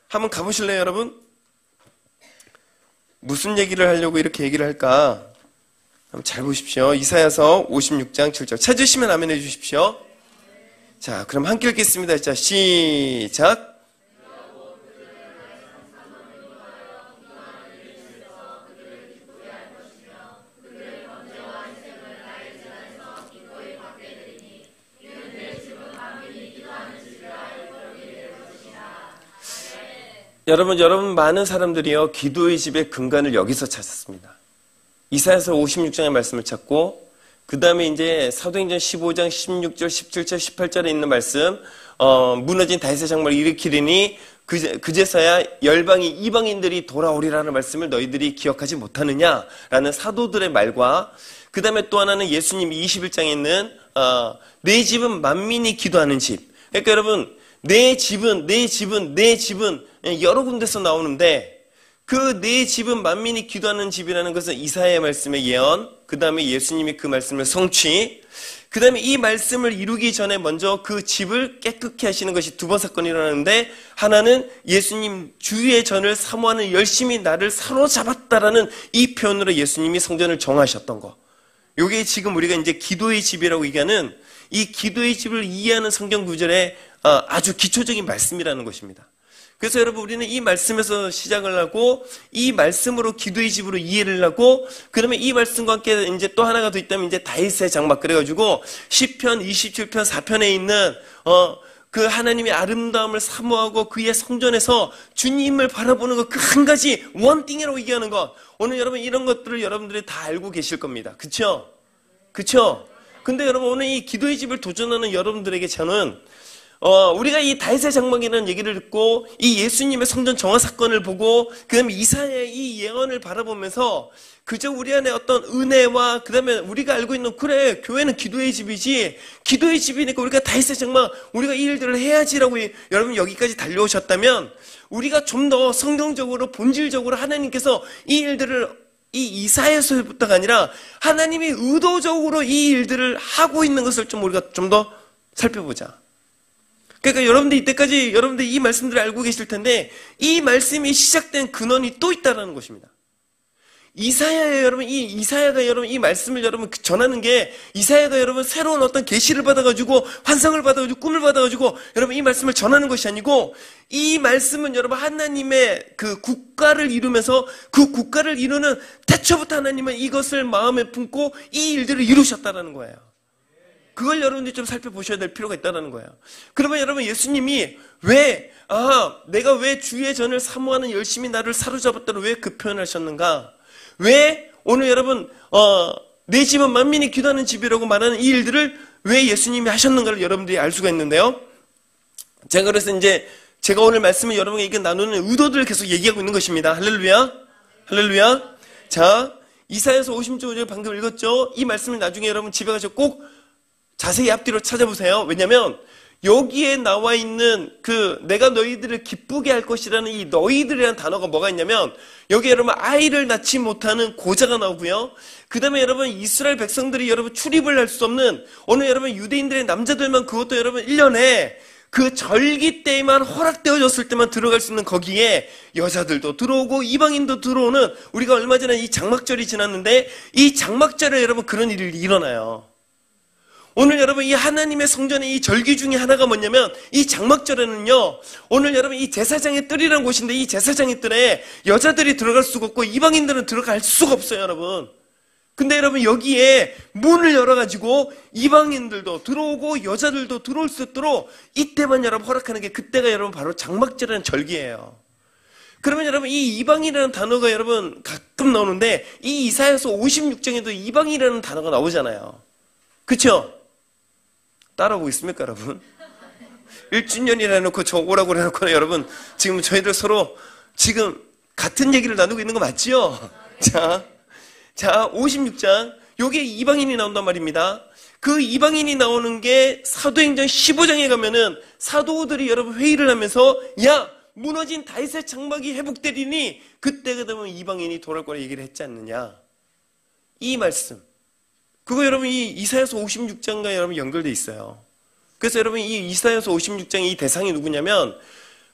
Speaker 1: 한번 가보실래요, 여러분? 무슨 얘기를 하려고 이렇게 얘기를 할까? 한번 잘 보십시오. 이사야서 56장 7절. 찾으시면 아멘 해주십시오. 자, 그럼 함께 읽겠습니다. 자, 시작. 여러분 많은 사람들이요 기도의 집의 근간을 여기서 찾았습니다. 이사야서 56장의 말씀을 찾고 그 다음에 이제 사도행전 15장 16절 17절 18절에 있는 말씀 무너진 다윗의 장막을 일으키리니 그제서야 열방이 이방인들이 돌아오리라는 말씀을 너희들이 기억하지 못하느냐라는 사도들의 말과 그 다음에 또 하나는 예수님 21장에 있는 내 집은 만민이 기도하는 집. 그러니까 여러분 내 집은 여러 군데서 나오는데 그 내 집은 만민이 기도하는 집이라는 것은 이사야의 말씀의 예언, 그 다음에 예수님이 그 말씀을 성취, 그 다음에 이 말씀을 이루기 전에 먼저 그 집을 깨끗게 하시는 것이 두 번 사건이 일어나는데 하나는 예수님 주의 전을 사모하는 열심히 나를 사로잡았다라는 이 표현으로 예수님이 성전을 정하셨던 거. 요게 지금 우리가 이제 기도의 집이라고 얘기하는 이 기도의 집을 이해하는 성경 구절의 아주 기초적인 말씀이라는 것입니다. 그래서 여러분 우리는 이 말씀에서 시작을 하고 이 말씀으로 기도의 집으로 이해를 하고 그러면 이 말씀과 함께 이제 또 하나가 더 있다면 이제 다윗의 장막 그래가지고 시편 27편 4편에 있는 그 하나님의 아름다움을 사모하고 그의 성전에서 주님을 바라보는 것 그 한 가지 원띵이라고 얘기하는 것 오늘 여러분 이런 것들을 여러분들이 다 알고 계실 겁니다. 그쵸? 근데 여러분 오늘 이 기도의 집을 도전하는 여러분들에게 저는 우리가 이 다윗의 장막이라는 얘기를 듣고 이 예수님의 성전 정화 사건을 보고 그 다음에 이사야의 이 예언을 바라보면서 그저 우리 안에 어떤 은혜와 그 다음에 우리가 알고 있는 그래 교회는 기도의 집이지 기도의 집이니까 우리가 다윗의 장막 우리가 이 일들을 해야지라고 여러분 여기까지 달려오셨다면 우리가 좀 더 성경적으로 본질적으로 하나님께서 이 일들을 이 이사야서부터가 아니라 하나님이 의도적으로 이 일들을 하고 있는 것을 좀 우리가 좀 더 살펴보자. 그러니까 여러분들 이때까지 여러분들 이 말씀들을 알고 계실 텐데 이 말씀이 시작된 근원이 또 있다라는 것입니다. 이사야가 여러분 이 말씀을 여러분 전하는 게 이사야가 여러분 새로운 어떤 계시를 받아가지고 환상을 받아가지고 꿈을 받아가지고 여러분 이 말씀을 전하는 것이 아니고 이 말씀은 여러분 하나님의 그 국가를 이루면서 그 국가를 이루는 태초부터 하나님은 이것을 마음에 품고 이 일들을 이루셨다라는 거예요. 그걸 여러분들이 좀 살펴보셔야 될 필요가 있다는 거예요. 그러면 여러분 예수님이 내가 왜 주의 전을 사모하는 열심히 나를 사로잡았다고 왜 그 표현을 하셨는가? 왜 오늘 여러분 내 집은 만민이 기도하는 집이라고 말하는 이 일들을 왜 예수님이 하셨는가를 여러분들이 알 수가 있는데요. 제가 그래서 이제 제가 오늘 말씀을 여러분에게 나누는 의도들을 계속 얘기하고 있는 것입니다. 할렐루야. 자, 이사야서 56절 방금 읽었죠? 이 말씀을 나중에 여러분 집에 가서 꼭 자세히 앞뒤로 찾아보세요. 왜냐하면 여기에 나와 있는 내가 너희들을 기쁘게 할 것이라는 이 너희들이라는 단어가 뭐가 있냐면 여기 여러분 아이를 낳지 못하는 고자가 나오고요. 그 다음에 여러분 이스라엘 백성들이 여러분 출입을 할 수 없는 오늘 여러분 유대인들의 남자들만 그것도 여러분 1년에 그 절기 때에만 허락되어졌을 때만 들어갈 수 있는 거기에 여자들도 들어오고 이방인도 들어오는 우리가 얼마 전에 이 장막절이 지났는데 이 장막절에 여러분 그런 일이 일어나요. 오늘 여러분 이 하나님의 성전의 이 절기 중에 하나가 뭐냐면 이 장막절에는요 오늘 여러분 이 제사장의 뜰이라는 곳인데 이 제사장의 뜰에 여자들이 들어갈 수가 없고 이방인들은 들어갈 수가 없어요 여러분. 근데 여러분 여기에 문을 열어가지고 이방인들도 들어오고 여자들도 들어올 수 있도록 이때만 여러분 허락하는 게 그때가 여러분 바로 장막절이라는 절기예요. 그러면 여러분 이 이방이라는 단어가 여러분 가끔 나오는데 이 이사야서 56장에도 이방이라는 단어가 나오잖아요. 그쵸? 따라오고 있습니까 여러분? 1주년이라 해놓고 저 오라고 해놓고 여러분 지금 저희들 서로 지금 같은 얘기를 나누고 있는 거 맞죠? 자 56장 요게 이방인이 나온단 말입니다. 그 이방인이 나오는 게 사도행전 15장에 가면은 사도들이 여러분 회의를 하면서 야 무너진 다윗의 장막이 회복되리니 그때가 되면 이방인이 돌아올 거라 얘기를 했지 않느냐. 이 말씀, 그거 여러분 이 이사야서 56장과 여러분 연결돼 있어요. 그래서 여러분 이 이사야서 56장의 이 대상이 누구냐면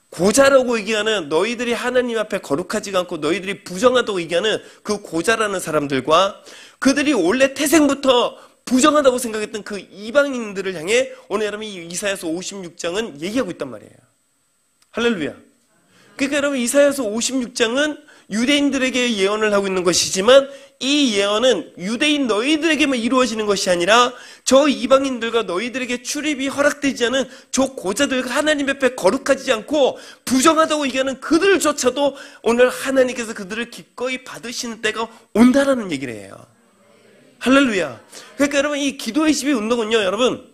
Speaker 1: 고자라고 얘기하는, 너희들이 하나님 앞에 거룩하지가 않고 너희들이 부정하다고 얘기하는 그 고자라는 사람들과 그들이 원래 태생부터 부정하다고 생각했던 그 이방인들을 향해 오늘 여러분 이 이사야서 56장은 얘기하고 있단 말이에요. 할렐루야. 그러니까 여러분 이사야서 56장은 유대인들에게 예언을 하고 있는 것이지만 이 예언은 유대인 너희들에게만 이루어지는 것이 아니라 저 이방인들과 너희들에게 출입이 허락되지 않은 저 고자들과 하나님 앞에 거룩하지 않고 부정하다고 얘기하는 그들조차도 오늘 하나님께서 그들을 기꺼이 받으시는 때가 온다라는 얘기를 해요. 할렐루야. 그러니까 여러분 이 기도의 집의 운동은요, 여러분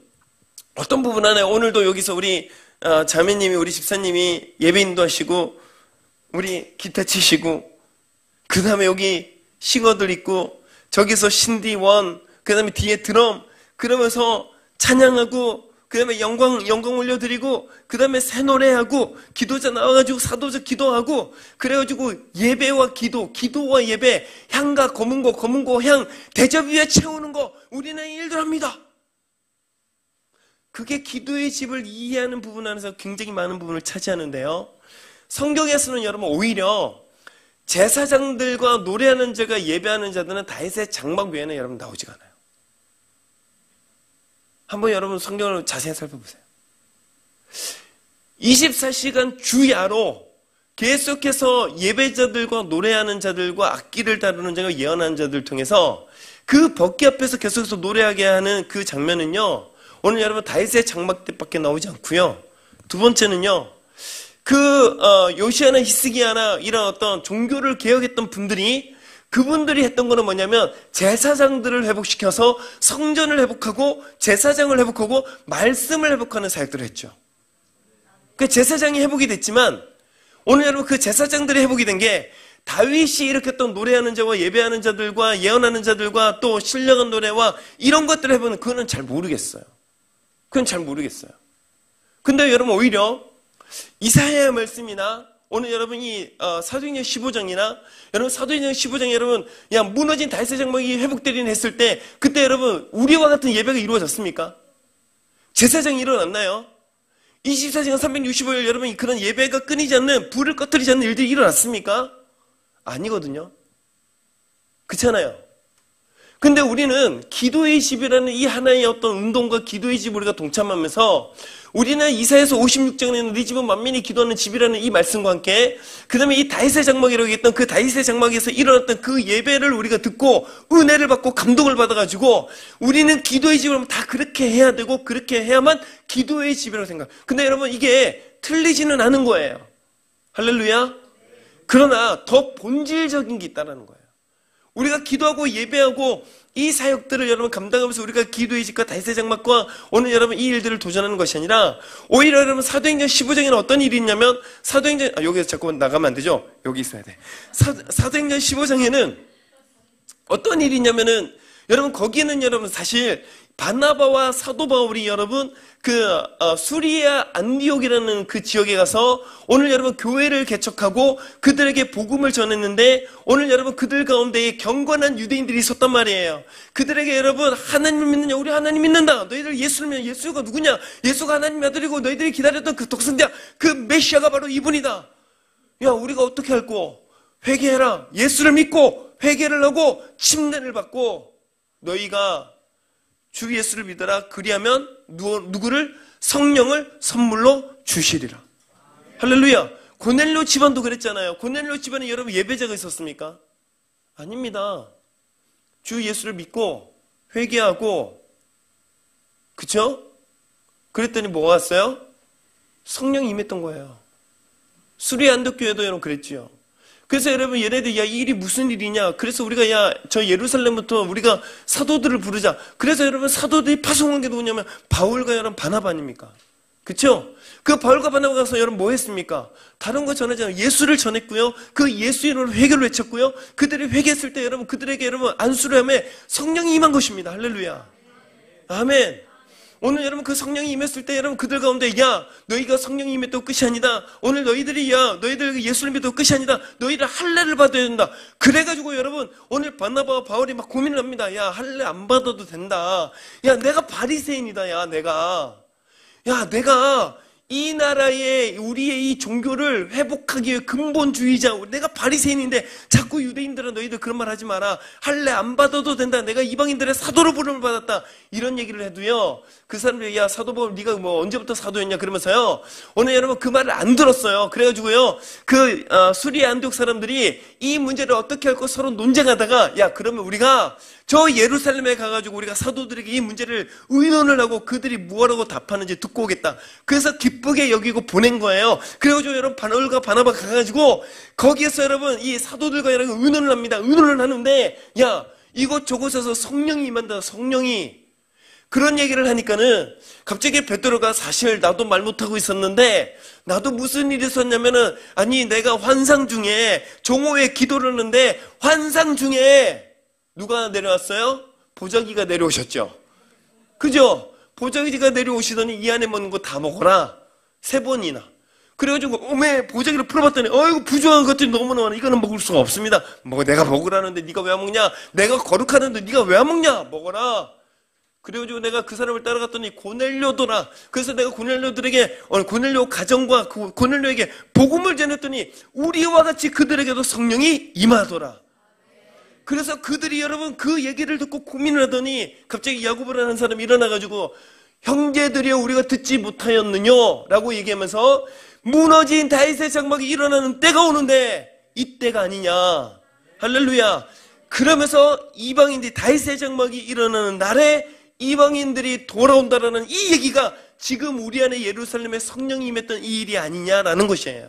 Speaker 1: 어떤 부분 안에 오늘도 여기서 우리 자매님이, 우리 집사님이 예배인도 하시고 우리 기타 치시고 그 다음에 여기 싱어들 있고 저기서 신디원, 그 다음에 뒤에 드럼, 그러면서 찬양하고 그 다음에 영광 올려드리고 그 다음에 새 노래하고 기도자 나와가지고 사도자 기도하고 그래가지고 예배와 기도와 예배, 향과 검은고 향 대접 위에 채우는 거 우리는 일들 합니다. 그게 기도의 집을 이해하는 부분 안에서 굉장히 많은 부분을 차지하는데요. 성경에서는 여러분 오히려 제사장들과 노래하는 자가 예배하는 자들은 다윗의 장막 외에는 여러분 나오지가 않아요. 한번 여러분 성경을 자세히 살펴보세요. 24시간 주야로 계속해서 예배자들과 노래하는 자들과 악기를 다루는 자가 예언하는 자들을 통해서 그 법궤 앞에서 계속해서 노래하게 하는 그 장면은요, 오늘 여러분 다윗의 장막 때밖에 나오지 않고요. 두 번째는요, 요시아나 히스기야나 이런 어떤 종교를 개혁했던 분들이 그분들이 했던 거는 뭐냐면 제사장들을 회복시켜서 성전을 회복하고 제사장을 회복하고 말씀을 회복하는 사역들을 했죠. 그 제사장이 회복이 됐지만 오늘 여러분 그 제사장들이 회복이 된 게 다윗이 일으켰던 노래하는 자와 예배하는 자들과 예언하는 자들과 또 신령한 노래와 이런 것들을 해보는, 그거는 잘 모르겠어요. 그건 잘 모르겠어요. 근데 여러분 오히려 이사야의 말씀이나 오늘 여러분 이 사도행전 15장이나 여러분 사도행전 15장에 여러분 무너진 다윗의 장막이 회복되리니 했을 때 그때 여러분 우리와 같은 예배가 이루어졌습니까? 제사장이 일어났나요? 24시간 365일 여러분 그런 예배가 끊이지 않는, 불을 꺼뜨리지 않는 일들이 일어났습니까? 아니거든요. 그렇잖아요. 근데 우리는 기도의 집이라는 이 하나의 어떤 운동과 기도의 집 우리가 동참하면서 우리는 이사야서 56장에는 네 집은 만민이 기도하는 집이라는 이 말씀과 함께 그 다음에 이 다윗의 장막이라고 했던 그 다윗의 장막에서 일어났던 그 예배를 우리가 듣고 은혜를 받고 감동을 받아가지고 우리는 기도의 집을 하면 다 그렇게 해야 되고 그렇게 해야만 기도의 집이라고 생각. 근데 여러분 이게 틀리지는 않은 거예요. 할렐루야. 그러나 더 본질적인 게 있다는 거예요. 우리가 기도하고 예배하고 이 사역들을 여러분 감당하면서 우리가 기도의 집과 다윗의 장막과 오늘 여러분 이 일들을 도전하는 것이 아니라 오히려 여러분 사도행전 15장에는 어떤 일이 있냐면 여기서 자꾸 나가면 안 되죠? 여기 있어야 돼. 사도행전 15장에는 어떤 일이 있냐면은 여러분 거기에는 여러분 사실 바나바와 사도 바울이 여러분 수리아 안디옥이라는 그 지역에 가서 오늘 여러분 교회를 개척하고 그들에게 복음을 전했는데 오늘 여러분 그들 가운데에 경건한 유대인들이 있었단 말이에요. 그들에게 여러분 하나님 믿느냐? 우리 하나님 믿는다. 너희들 예수를 믿냐? 예수가 누구냐? 예수가 하나님의 아들이고 너희들이 기다렸던 그 독생자 그 메시아가 바로 이분이다. 야, 우리가 어떻게 할꼬? 회개해라. 예수를 믿고 회개를 하고 침례를 받고 너희가 주 예수를 믿어라. 그리하면 누구를? 성령을 선물로 주시리라. 할렐루야. 고넬료 집안도 그랬잖아요. 고넬료 집안에 여러분 예배자가 있었습니까? 아닙니다. 주 예수를 믿고 회개하고, 그쵸? 그랬더니 뭐가 왔어요? 성령이 임했던 거예요. 수리아 안독교회도 여러분 그랬지요. 그래서 여러분 얘네들 이 일이 무슨 일이냐? 그래서 우리가 저 예루살렘부터 우리가 사도들을 부르자. 그래서 여러분 사도들이 파송한 게 누구냐면 바울과 여러분 바나바 아닙니까? 그쵸? 그 바울과 바나바 가서 여러분 뭐 했습니까? 다른 거 전하잖아요. 예수를 전했고요. 그 예수 이름으로 회개를 외쳤고요. 그들이 회개했을 때 여러분 그들에게 여러분 안수를 하며 성령이 임한 것입니다. 할렐루야. 아멘. 오늘 여러분 그 성령이 임했을 때 여러분 그들 가운데 야 너희가 성령이 임했다고 끝이 아니다. 오늘 너희들이 야 너희들 예수를 믿다고 끝이 아니다. 너희들 할례를 받아야 된다. 그래가지고 여러분 오늘 바나바와 바울이 막 고민을 합니다. 야 할례 안 받아도 된다. 야 내가 바리새인이다. 야 내가 이 나라의 우리의 이 종교를 회복하기 위해 근본주의자, 내가 바리새인인데 자꾸 유대인들은 너희들 그런 말 하지 마라. 할례 안 받아도 된다. 내가 이방인들의 사도로 부름을 받았다. 이런 얘기를 해도요. 그 사람들이 야 사도 바울 네가 뭐 언제부터 사도였냐 그러면서요. 오늘 여러분 그 말을 안 들었어요. 그래가지고요. 수리 안디옥 사람들이 이 문제를 어떻게 할까 서로 논쟁하다가 야 그러면 우리가 저 예루살렘에 가가지고 우리가 사도들에게 이 문제를 의논을 하고 그들이 뭐라고 답하는지 듣고 오겠다. 그래서 기쁘게 여기고 보낸 거예요. 그래가지고 여러분 바울과 바나바 가가지고 거기에서 여러분 이 사도들과 여러분 의논을 합니다. 의논을 하는데 야 이곳저곳에서 성령이 임한다. 성령이 그런 얘기를 하니까는 갑자기 베드로가 사실 나도 말 못하고 있었는데 나도 무슨 일이 있었냐면은 아니 내가 환상 중에 종호회 기도를 하는데 환상 중에 누가 내려왔어요? 보자기가 내려오셨죠. 그죠? 보자기가 내려오시더니 이 안에 먹는 거 다 먹어라. 3번이나. 그래가지고 어메 보자기를 풀어봤더니 어이구 부정한 것들이 너무나 많아. 이거는 먹을 수가 없습니다. 뭐 내가 먹으라는데 네가 왜 안 먹냐? 내가 거룩하는데 네가 왜 안 먹냐? 먹어라. 그래가지고 내가 그 사람을 따라갔더니 고넬료더라. 그래서 내가 고넬료들에게 고넬료 가정과 고넬료에게 복음을 전했더니 우리와 같이 그들에게도 성령이 임하더라. 그래서 그들이 여러분 그 얘기를 듣고 고민을 하더니 갑자기 야고보라는 사람이 일어나가지고 형제들이여 우리가 듣지 못하였느뇨 라고 얘기하면서 무너진 다윗의 장막이 일어나는 때가 오는데 이때가 아니냐. 할렐루야. 그러면서 이방인들이 다윗의 장막이 일어나는 날에 이방인들이 돌아온다라는 이 얘기가 지금 우리 안에 예루살렘에 성령이 임했던 이 일이 아니냐라는 것이에요.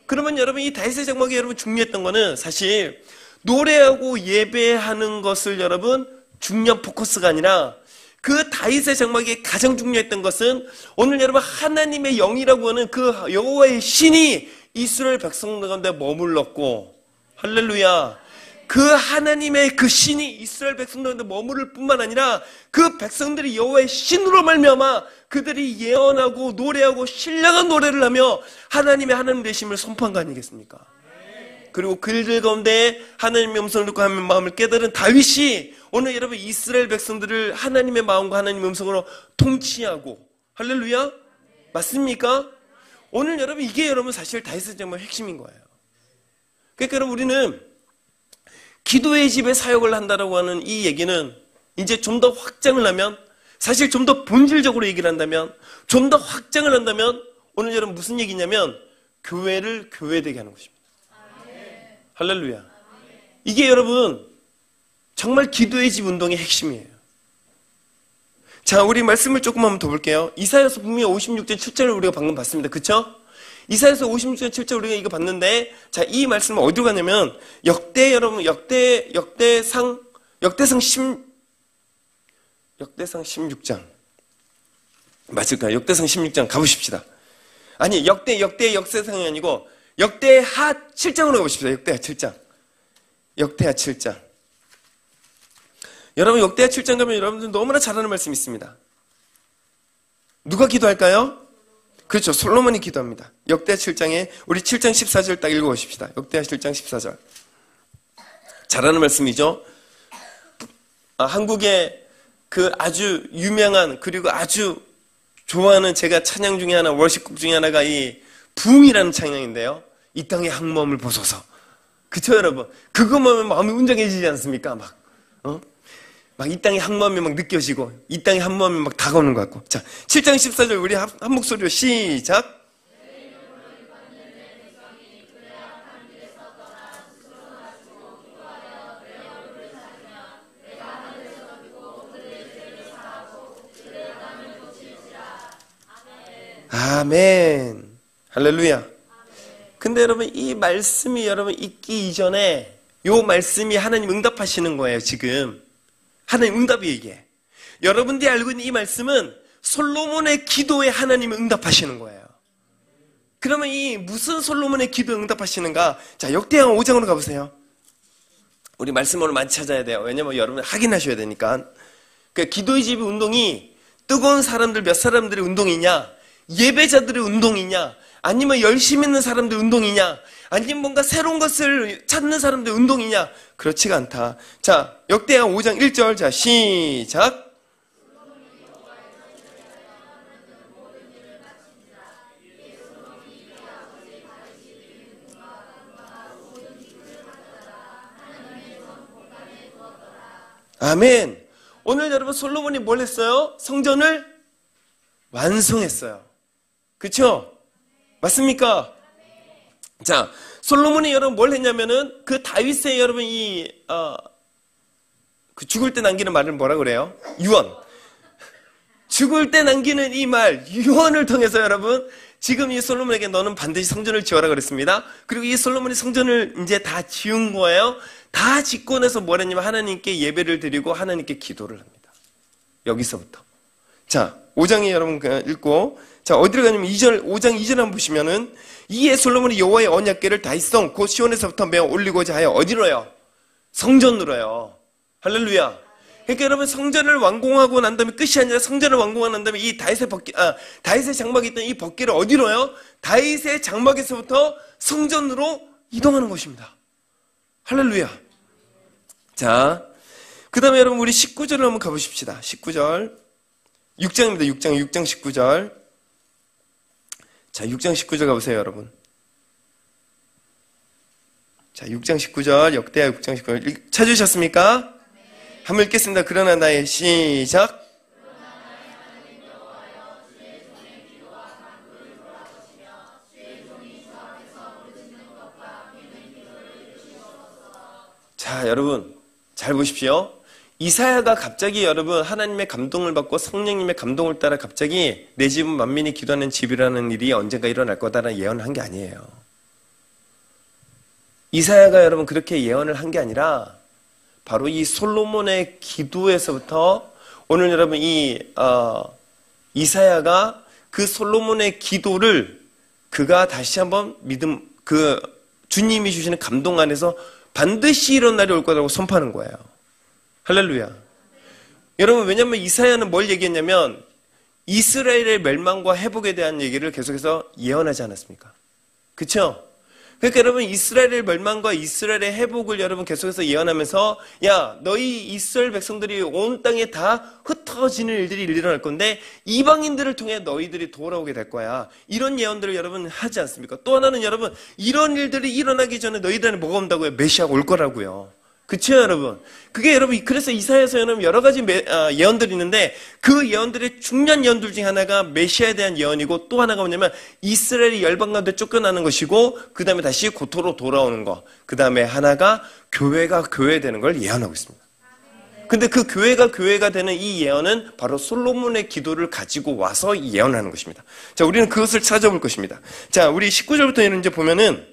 Speaker 1: 그러면 여러분 이 다윗의 장막이 여러분 중요했던 거는 사실 노래하고 예배하는 것을 여러분 중요한 포커스가 아니라 그 다윗의 장막이 가장 중요했던 것은 오늘 여러분 하나님의 영이라고 하는 그 여호와의 신이 이스라엘 백성들 가운데 머물렀고 할렐루야. 그 하나님의 그 신이 이스라엘 백성들 가운데 머무를 뿐만 아니라 그 백성들이 여호와의 신으로 말미암아 그들이 예언하고 노래하고 신령한 노래를 하며 하나님의 하나님 되심을 선포한 거 아니겠습니까? 그리고 그들 가운데 하나님의 음성을 듣고 하나님의 마음을 깨달은 다윗이 오늘 여러분 이스라엘 백성들을 하나님의 마음과 하나님의 음성으로 통치하고 할렐루야? 맞습니까? 오늘 여러분 이게 여러분 사실 다윗의 정말 핵심인 거예요. 그러니까 여러분 우리는 기도의 집에 사역을 한다라고 하는 이 얘기는 이제 좀 더 확장을 하면 사실 좀 더 본질적으로 얘기를 한다면 좀 더 확장을 한다면 오늘 여러분 무슨 얘기냐면 교회를 교회되게 하는 것입니다. 할렐루야. 이게 여러분 정말 기도의 집 운동의 핵심이에요. 자, 우리 말씀을 조금 한번 더 볼게요. 이사야서 분명히 56장 7절을 우리가 방금 봤습니다. 그쵸? 이사야서 56장 7절 우리가 이거 봤는데 자, 이 말씀은 어디로 가냐면 역대상 16장 맞을까요? 역대상 16장 가보십시다. 아니 역대상이 아니고 역대하 7장으로 가보십시다. 역대하 7장. 역대하 7장. 여러분 역대하 7장 가면 여러분들 너무나 잘 아는 말씀이 있습니다. 누가 기도할까요? 그렇죠. 솔로몬이 기도합니다. 역대하 7장에 우리 7장 14절 딱 읽어보십시다. 역대하 7장 14절. 잘 아는 말씀이죠. 한국의 그 아주 유명한 그리고 아주 좋아하는 제가 찬양 중에 하나 월십곡 중에 하나가 이 부흥이라는 찬양인데요. 이 땅의 항모함을 보소서. 그쵸 여러분? 그거 보면 마음이 웅장해지지 않습니까? 막 이 땅의 항모함이 막 느껴지고 이 땅의 항모함이 막 다가오는 것 같고. 자, 7장 14절 우리 한 목소리로 시작. 아멘. 할렐루야. 근데 여러분 이 말씀이 여러분 있기 이전에 요 말씀이 하나님 응답하시는 거예요. 지금 하나님 응답이 이게 여러분들이 알고 있는 이 말씀은 솔로몬의 기도에 하나님이 응답하시는 거예요. 그러면 이 무슨 솔로몬의 기도에 응답하시는가? 자, 역대하 5장으로 가보세요. 우리 말씀 오늘 많이 찾아야 돼요. 왜냐면 여러분 확인하셔야 되니까. 그 기도의 집 운동이 뜨거운 사람들 몇 사람들의 운동이냐? 예배자들의 운동이냐? 아니면 열심히 있는 사람들 운동이냐? 아니면 뭔가 새로운 것을 찾는 사람들 운동이냐? 그렇지가 않다. 자, 역대하 5장 1절. 자, 시작. 아멘. 오늘 여러분 솔로몬이 뭘 했어요? 성전을 완성했어요. 그렇죠? 맞습니까? 자, 솔로몬이 여러분 뭘 했냐면은 그 다윗의 여러분 그 죽을 때 남기는 말을 뭐라 그래요? 유언. 죽을 때 남기는 이 말, 유언을 통해서 여러분 지금 이 솔로몬에게 너는 반드시 성전을 지어라 그랬습니다. 그리고 이 솔로몬이 성전을 이제 다 지은 거예요. 다 짓고 나서 뭘 했냐면 하나님께 예배를 드리고 하나님께 기도를 합니다. 여기서부터. 자, 5장에 여러분 읽고, 자, 어디로 가냐면 5장 2절 한번 보시면은, 이에 솔로몬이 여호와의 언약궤를 다윗성 곧 시온에서부터 메어 올리고자 하여 어디로요? 성전으로요. 할렐루야. 그러니까 여러분 성전을 완공하고 난 다음에 끝이 아니라 성전을 완공하고 난 다음에 이 다윗의 장막에 있던 이 법궤를 어디로요? 다윗의 장막에서부터 성전으로 이동하는 것입니다. 할렐루야. 자, 그 다음에 여러분 우리 19절을 한번 가보십시다. 19절. 6장입니다. 6장 19절. 자, 6장 19절 가보세요, 여러분. 자, 6장 19절, 역대하 6장 19절. 찾으셨습니까? 네. 한번 읽겠습니다. 그러나 나의 시작. 자, 여러분 잘 보십시오. 이사야가 갑자기 여러분 하나님의 감동을 받고 성령님의 감동을 따라 갑자기 내 집은 만민이 기도하는 집이라는 일이 언젠가 일어날 거다라는 예언을 한 게 아니에요. 이사야가 여러분 그렇게 예언을 한 게 아니라 바로 이 솔로몬의 기도에서부터 오늘 여러분 이사야가 그 솔로몬의 기도를 그가 다시 한번 주님이 주시는 감동 안에서 반드시 이런 날이 올 거라고 선포하는 거예요. 할렐루야. 여러분 왜냐하면 이사야는 뭘 얘기했냐면 이스라엘의 멸망과 회복에 대한 얘기를 계속해서 예언하지 않았습니까? 그렇죠? 그러니까 여러분 이스라엘의 멸망과 이스라엘의 회복을 여러분 계속해서 예언하면서 야 너희 이스라엘 백성들이 온 땅에 다 흩어지는 일들이 일어날 건데 이방인들을 통해 너희들이 돌아오게 될 거야. 이런 예언들을 여러분 하지 않습니까? 또 하나는 여러분 이런 일들이 일어나기 전에 너희들한테 뭐가 온다고요? 메시아가 올 거라고요. 그쵸 여러분? 그게 여러분 그래서 이사야서 여러분 여러 가지 예언들이 있는데 그 예언들의 중요한 예언들 중에 하나가 메시아에 대한 예언이고 또 하나가 뭐냐면 이스라엘이 열방 가운데 쫓겨나는 것이고 그 다음에 다시 고토로 돌아오는 것 그 다음에 하나가 교회가 교회되는 걸 예언하고 있습니다. 근데 그 교회가 교회가 되는 이 예언은 바로 솔로몬의 기도를 가지고 와서 예언하는 것입니다. 자, 우리는 그것을 찾아볼 것입니다. 자, 우리 19절부터 이제 보면은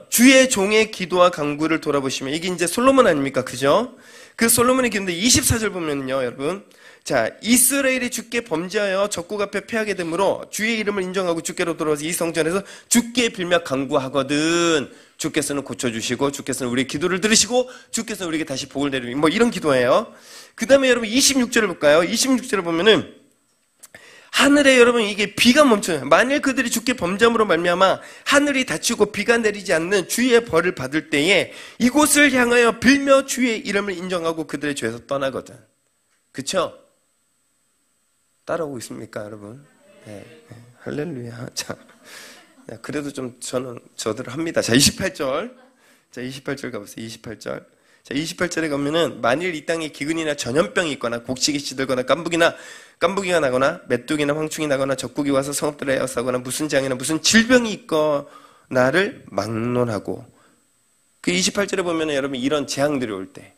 Speaker 1: 주의 종의 기도와 간구를 돌아보시면 이게 이제 솔로몬 아닙니까? 그죠? 그 솔로몬의 기도인데 24절 보면요, 여러분. 자, 이스라엘이 주께 범죄하여 적국 앞에 패하게 되므로 주의 이름을 인정하고 주께로 돌아와서 이 성전에서 주께 빌며 간구하거든. 주께서는 고쳐주시고 주께서는 우리의 기도를 들으시고 주께서는 우리에게 다시 복을 내리니 뭐 이런 기도예요. 그 다음에 여러분 26절을 볼까요? 26절을 보면은 하늘에 여러분 이게 비가 멈춰요. 만일 그들이 주께 범죄함으로 말미암아 하늘이 닫히고 비가 내리지 않는 주의 벌을 받을 때에 이곳을 향하여 빌며 주의 이름을 인정하고 그들의 죄에서 떠나거든. 그쵸? 따라오고 있습니까 여러분? 네. 할렐루야. 자, 그래도 좀 저들 합니다. 자, 28절. 자, 28절 가보세요. 28절. 자, 28절에 가면은 만일 이 땅에 기근이나 전염병이 있거나 곡식이 시들거나 깐부기가 나거나 메뚜기나 황충이 나거나 적국이 와서 성읍들을 에워싸거나 무슨 장이나 무슨 질병이 있거나를 막론하고 그 28절에 보면은 여러분 이런 재앙들이 올 때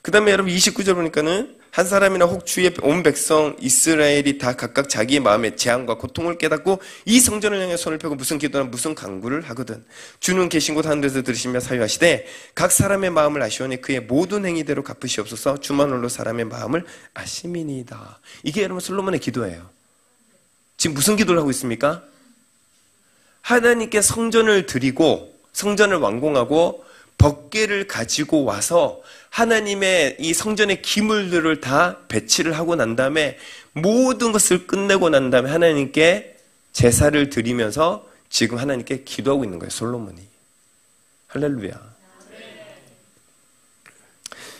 Speaker 1: 그 다음에 여러분 29절 보니까는 한 사람이나 혹 주의 온 백성 이스라엘이 다 각각 자기의 마음의 재앙과 고통을 깨닫고 이 성전을 향해 손을 펴고 무슨 기도나 무슨 간구를 하거든 주는 계신 곳 하늘에서 들으시며 사유하시되 각 사람의 마음을 아시오니 그의 모든 행위대로 갚으시옵소서 주만 홀로 사람의 마음을 아심이니이다. 이게 여러분 솔로몬의 기도예요. 지금 무슨 기도를 하고 있습니까? 하나님께 성전을 드리고 성전을 완공하고 법궤를 가지고 와서 하나님의 이 성전의 기물들을 다 배치를 하고 난 다음에 모든 것을 끝내고 난 다음에 하나님께 제사를 드리면서 지금 하나님께 기도하고 있는 거예요, 솔로몬이. 할렐루야.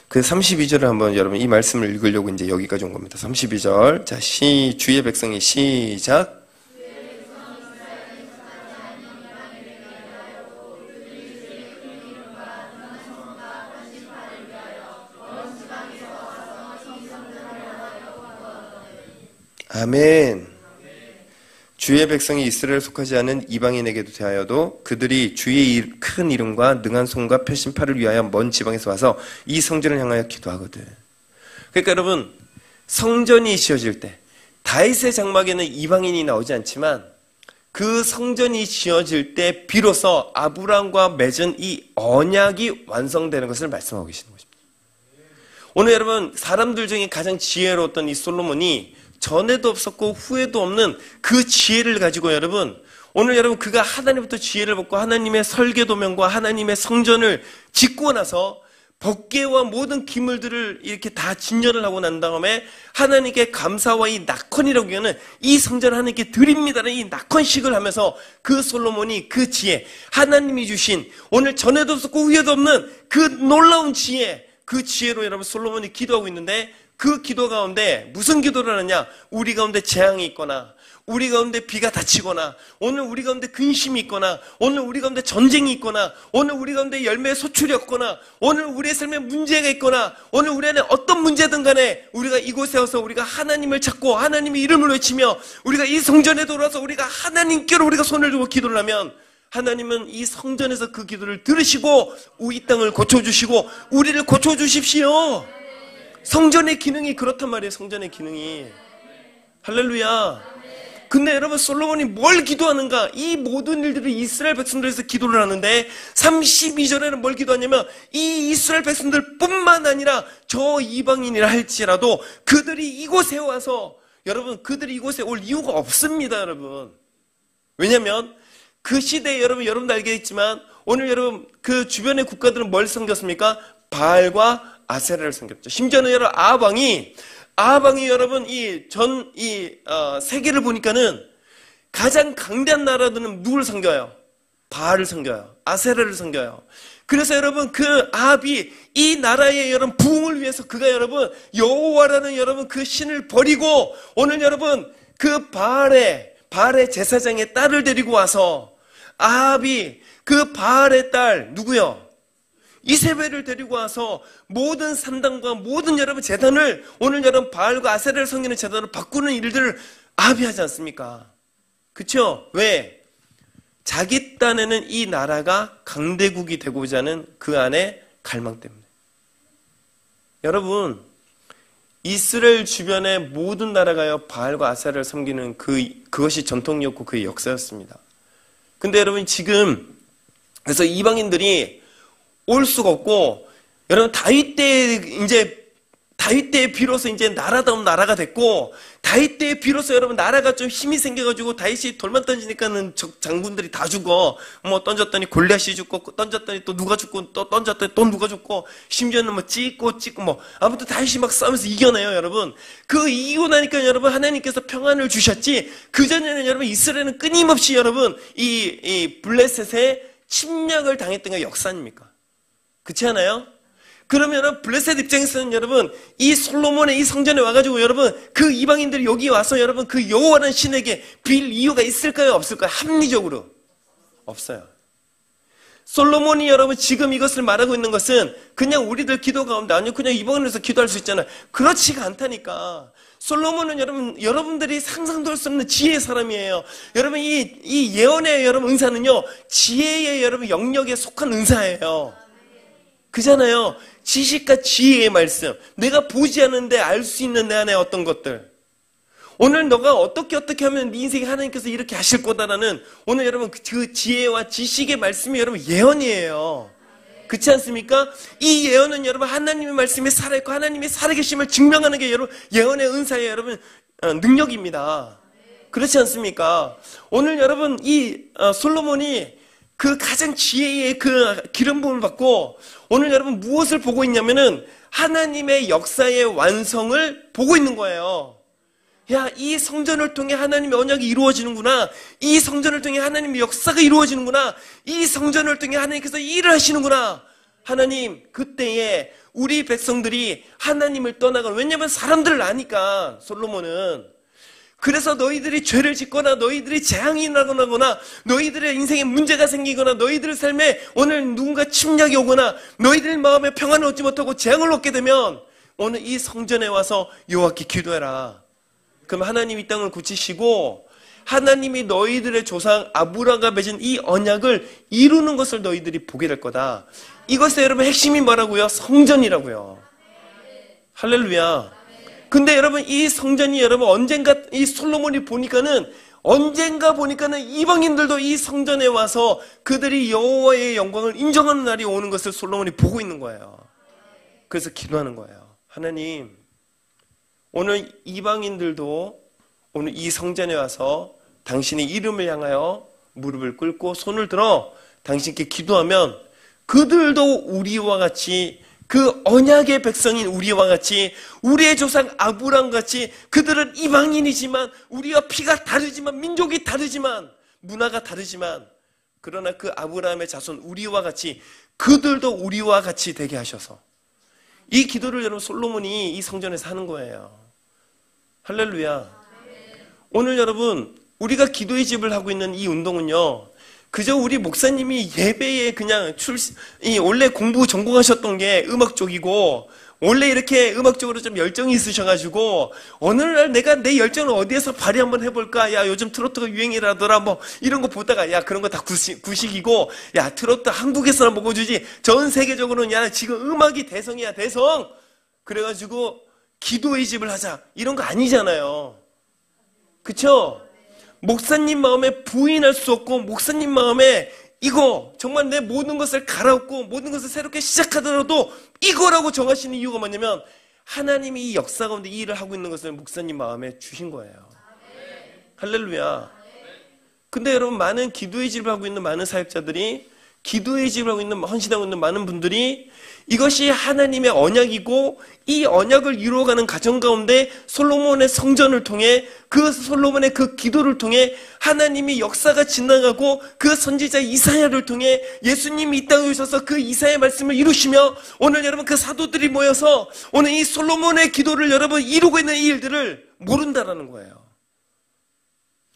Speaker 1: 그 32절을 한번 여러분 이 말씀을 읽으려고 이제 여기까지 온 겁니다. 32절. 자, 주의 백성이 시작. 아멘. 주의 백성이 이스라엘에 속하지 않은 이방인에게도 대하여도 그들이 주의 큰 이름과 능한 손과 펴신 팔을 위하여 먼 지방에서 와서 이 성전을 향하여 기도하거든. 그러니까 여러분, 성전이 지어질 때 다윗의 장막에는 이방인이 나오지 않지만 그 성전이 지어질 때 비로소 아브라함과 맺은 이 언약이 완성되는 것을 말씀하고 계시는 것입니다. 오늘 여러분, 사람들 중에 가장 지혜로웠던 이 솔로몬이 전에도 없었고 후에도 없는 그 지혜를 가지고 여러분, 오늘 여러분 그가 하나님부터 지혜를 받고 하나님의 설계도면과 하나님의 성전을 짓고 나서 법궤와 모든 기물들을 이렇게 다 진열을 하고 난 다음에 하나님께 감사와 이 낙헌이라고 하는 이 성전을 하나님께 드립니다는 이 낙헌식을 하면서 그 솔로몬이 그 지혜, 하나님이 주신 오늘 전에도 없었고 후에도 없는 그 놀라운 지혜, 그 지혜로 여러분 솔로몬이 기도하고 있는데 그 기도 가운데 무슨 기도를 하느냐? 우리 가운데 재앙이 있거나 우리 가운데 비가 닥치거나 오늘 우리 가운데 근심이 있거나 오늘 우리 가운데 전쟁이 있거나 오늘 우리 가운데 열매의 소출이 없거나 오늘 우리의 삶에 문제가 있거나 오늘 우리 안에 어떤 문제든 간에 우리가 이곳에 와서 우리가 하나님을 찾고 하나님의 이름을 외치며 우리가 이 성전에 돌아와서 우리가 하나님께로 우리가 손을 들고 기도를 하면 하나님은 이 성전에서 그 기도를 들으시고 이 땅을 고쳐주시고 우리를 고쳐주십시오. 성전의 기능이 그렇단 말이에요. 성전의 기능이. 할렐루야. 근데 여러분 솔로몬이 뭘 기도하는가? 이 모든 일들을 이스라엘 백성들에서 기도를 하는데 32절에는 뭘 기도하냐면 이 이스라엘 백성들 뿐만 아니라 저 이방인이라 할지라도 그들이 이곳에 와서 여러분 그들이 이곳에 올 이유가 없습니다. 여러분. 왜냐하면 그 시대에 여러분도 알겠지만 오늘 여러분 그 주변의 국가들은 뭘 섬겼습니까? 바알과 아세라를 섬겼죠. 심지어는 여러분 아합 왕이 여러분 세계를 보니까는 가장 강대한 나라들은 누구를 섬겨요? 바알을 섬겨요. 아세라를 섬겨요. 그래서 여러분 그 아합이 이 나라의 여러분 부흥을 위해서 그가 여러분 여호와라는 여러분 그 신을 버리고 오늘 여러분 그 바알의 제사장의 딸을 데리고 와서 아합이 그 바알의 딸 누구요? 이세벨을 데리고 와서 모든 산당과 모든 여러분 제단을 오늘 여러분 바알과 아세라를 섬기는 제단을 바꾸는 일들을 아합이 하지 않습니까? 그렇죠? 왜? 자기 딴에는 이 나라가 강대국이 되고자 하는 그 안에 갈망 때문에. 여러분 이스라엘 주변의 모든 나라가요 바알과 아세라를 섬기는 그것이 전통이었고 그의 역사였습니다. 근데 여러분 지금 그래서 이방인들이 올 수가 없고 여러분 다윗 때에 비로소 이제 나라다운 나라가 됐고 다윗 때에 비로소 여러분 나라가 좀 힘이 생겨가지고 다윗이 돌만 던지니까는 장군들이 다 죽어. 뭐 던졌더니 골리앗이 죽고 던졌더니 또 누가 죽고 또 던졌더니 또 누가 죽고 심지어는 뭐 찍고 뭐 아무튼 다윗이 막 싸우면서 이겨내요. 여러분 그 이기고 나니까 여러분 하나님께서 평안을 주셨지 그 전에는 여러분 이스라엘은 끊임없이 여러분 이 블레셋의 침략을 당했던 게 역사 아닙니까? 그렇지 않아요? 그러면 블레셋 입장에서는 여러분 이 솔로몬의 이 성전에 와가지고 여러분 그 이방인들이 여기 와서 여러분 그 여호와라는 신에게 빌 이유가 있을까요? 없을까요? 합리적으로 없어요. 솔로몬이 여러분 지금 이것을 말하고 있는 것은 그냥 우리들 기도 가운데 아니요 그냥 이방인에서 기도할 수 있잖아요. 그렇지가 않다니까. 솔로몬은 여러분들이 상상도 할 수 없는 지혜의 사람이에요. 여러분 이 예언의 여러분 은사는요 지혜의 여러분 영역에 속한 은사예요. 그잖아요. 지식과 지혜의 말씀. 내가 보지 않는데 알 수 있는 내 안에 어떤 것들. 오늘 너가 어떻게 하면 네 인생에 하나님께서 이렇게 하실 거다라는 오늘 여러분 그 지혜와 지식의 말씀이 여러분 예언이에요. 그렇지 않습니까? 이 예언은 여러분 하나님의 말씀이 살아있고 하나님의 살아계심을 증명하는 게 여러분 예언의 은사의 여러분 능력입니다. 그렇지 않습니까? 오늘 여러분 이 솔로몬이 그 가장 지혜의 그 기름 부음을 받고 오늘 여러분 무엇을 보고 있냐면은 하나님의 역사의 완성을 보고 있는 거예요. 야, 이 성전을 통해 하나님의 언약이 이루어지는구나. 이 성전을 통해 하나님의 역사가 이루어지는구나. 이 성전을 통해 하나님께서 일을 하시는구나. 하나님, 그때에 우리 백성들이 하나님을 떠나가는, 왜냐하면 사람들을 아니까, 솔로몬은. 그래서 너희들이 죄를 짓거나 너희들이 재앙이 나거나 너희들의 인생에 문제가 생기거나 너희들의 삶에 오늘 누군가 침략이 오거나 너희들 마음에 평안을 얻지 못하고 재앙을 얻게 되면 오늘 이 성전에 와서 여호와께 기도해라. 그럼 하나님 이 땅을 고치시고 하나님이 너희들의 조상 아브라함과 맺은 이 언약을 이루는 것을 너희들이 보게 될 거다. 이것의 여러분 핵심이 뭐라고요? 성전이라고요. 할렐루야. 근데 여러분 이 성전이 여러분 언젠가 이 솔로몬이 보니까는 이방인들도 이 성전에 와서 그들이 여호와의 영광을 인정하는 날이 오는 것을 솔로몬이 보고 있는 거예요. 그래서 기도하는 거예요. 하나님, 오늘 이방인들도 오늘 이 성전에 와서 당신의 이름을 향하여 무릎을 꿇고 손을 들어 당신께 기도하면 그들도 우리와 같이 그 언약의 백성인 우리와 같이 우리의 조상 아브라함 같이 그들은 이방인이지만 우리와 피가 다르지만 민족이 다르지만 문화가 다르지만 그러나 그 아브라함의 자손 우리와 같이 그들도 우리와 같이 되게 하셔서 이 기도를 여러분 솔로몬이 이 성전에서 하는 거예요. 할렐루야. 오늘 여러분 우리가 기도의 집을 하고 있는 이 운동은요, 그저 우리 목사님이 예배에 그냥 원래 공부 전공하셨던 게 음악 쪽이고 원래 이렇게 음악 쪽으로 좀 열정이 있으셔가지고 어느 날 내가 내 열정을 어디에서 발휘 한번 해볼까? 야, 요즘 트로트가 유행이라더라 뭐 이런 거 보다가 야, 그런 거 다 구식이고 야, 트로트 한국에서나 먹어주지 전 세계적으로는 야, 지금 음악이 대성이야, 대성. 그래가지고 기도의 집을 하자 이런 거 아니잖아요. 그쵸? 목사님 마음에 부인할 수 없고 목사님 마음에 이거 정말 내 모든 것을 갈아엎고 모든 것을 새롭게 시작하더라도 이거라고 정하시는 이유가 뭐냐면 하나님이 이 역사 가운데 이 일을 하고 있는 것을 목사님 마음에 주신 거예요. 할렐루야. 근데 여러분 많은 기도의 집을 하고 있는 많은 사역자들이 기도의 집을 하고 있는 헌신하고 있는 많은 분들이 이것이 하나님의 언약이고 이 언약을 이루어가는 과정 가운데 솔로몬의 성전을 통해 그 솔로몬의 그 기도를 통해 하나님이 역사가 지나가고 그 선지자 이사야를 통해 예수님이 이 땅에 오셔서 그 이사야의 말씀을 이루시며 오늘 여러분 그 사도들이 모여서 오늘 이 솔로몬의 기도를 여러분 이루고 있는 이 일들을 모른다라는 거예요.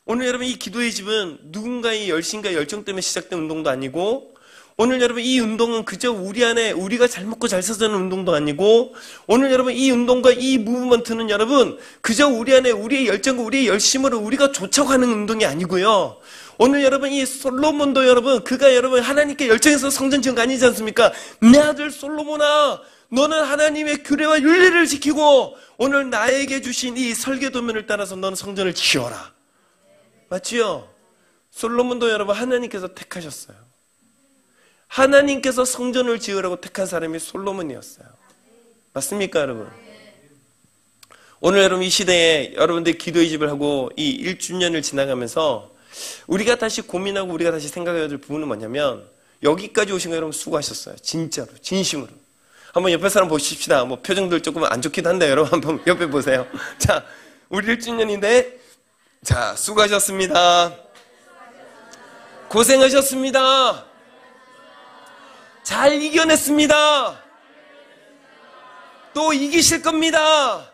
Speaker 1: 오늘 여러분 이 기도의 집은 누군가의 열심과 열정 때문에 시작된 운동도 아니고 오늘 여러분 이 운동은 그저 우리 안에 우리가 잘 먹고 잘 사는 운동도 아니고 오늘 여러분 이 운동과 이 무브먼트는 여러분 그저 우리 안에 우리의 열정과 우리의 열심으로 우리가 좇아가는 운동이 아니고요. 오늘 여러분 이 솔로몬도 여러분 그가 여러분 하나님께 열정해서 성전 지은 거 아니지 않습니까? 내 아들 솔로몬아, 너는 하나님의 규례와 윤리를 지키고 오늘 나에게 주신 이 설계도면을 따라서 너는 성전을 지어라. 맞지요? 솔로몬도 여러분 하나님께서 택하셨어요. 하나님께서 성전을 지으라고 택한 사람이 솔로몬이었어요. 맞습니까, 여러분? 오늘 여러분 이 시대에 여러분들 기도의 집을 하고 이 1주년을 지나가면서 우리가 다시 고민하고 우리가 다시 생각해야 될 부분은 뭐냐면 여기까지 오신 거 여러분 수고하셨어요. 진짜로, 진심으로. 한번 옆에 사람 보십시다. 뭐 표정들 조금 안 좋기도 한데 여러분 한번 옆에 보세요. 자, 우리 1주년인데 자, 수고하셨습니다. 고생하셨습니다. 잘 이겨냈습니다. 또 이기실 겁니다.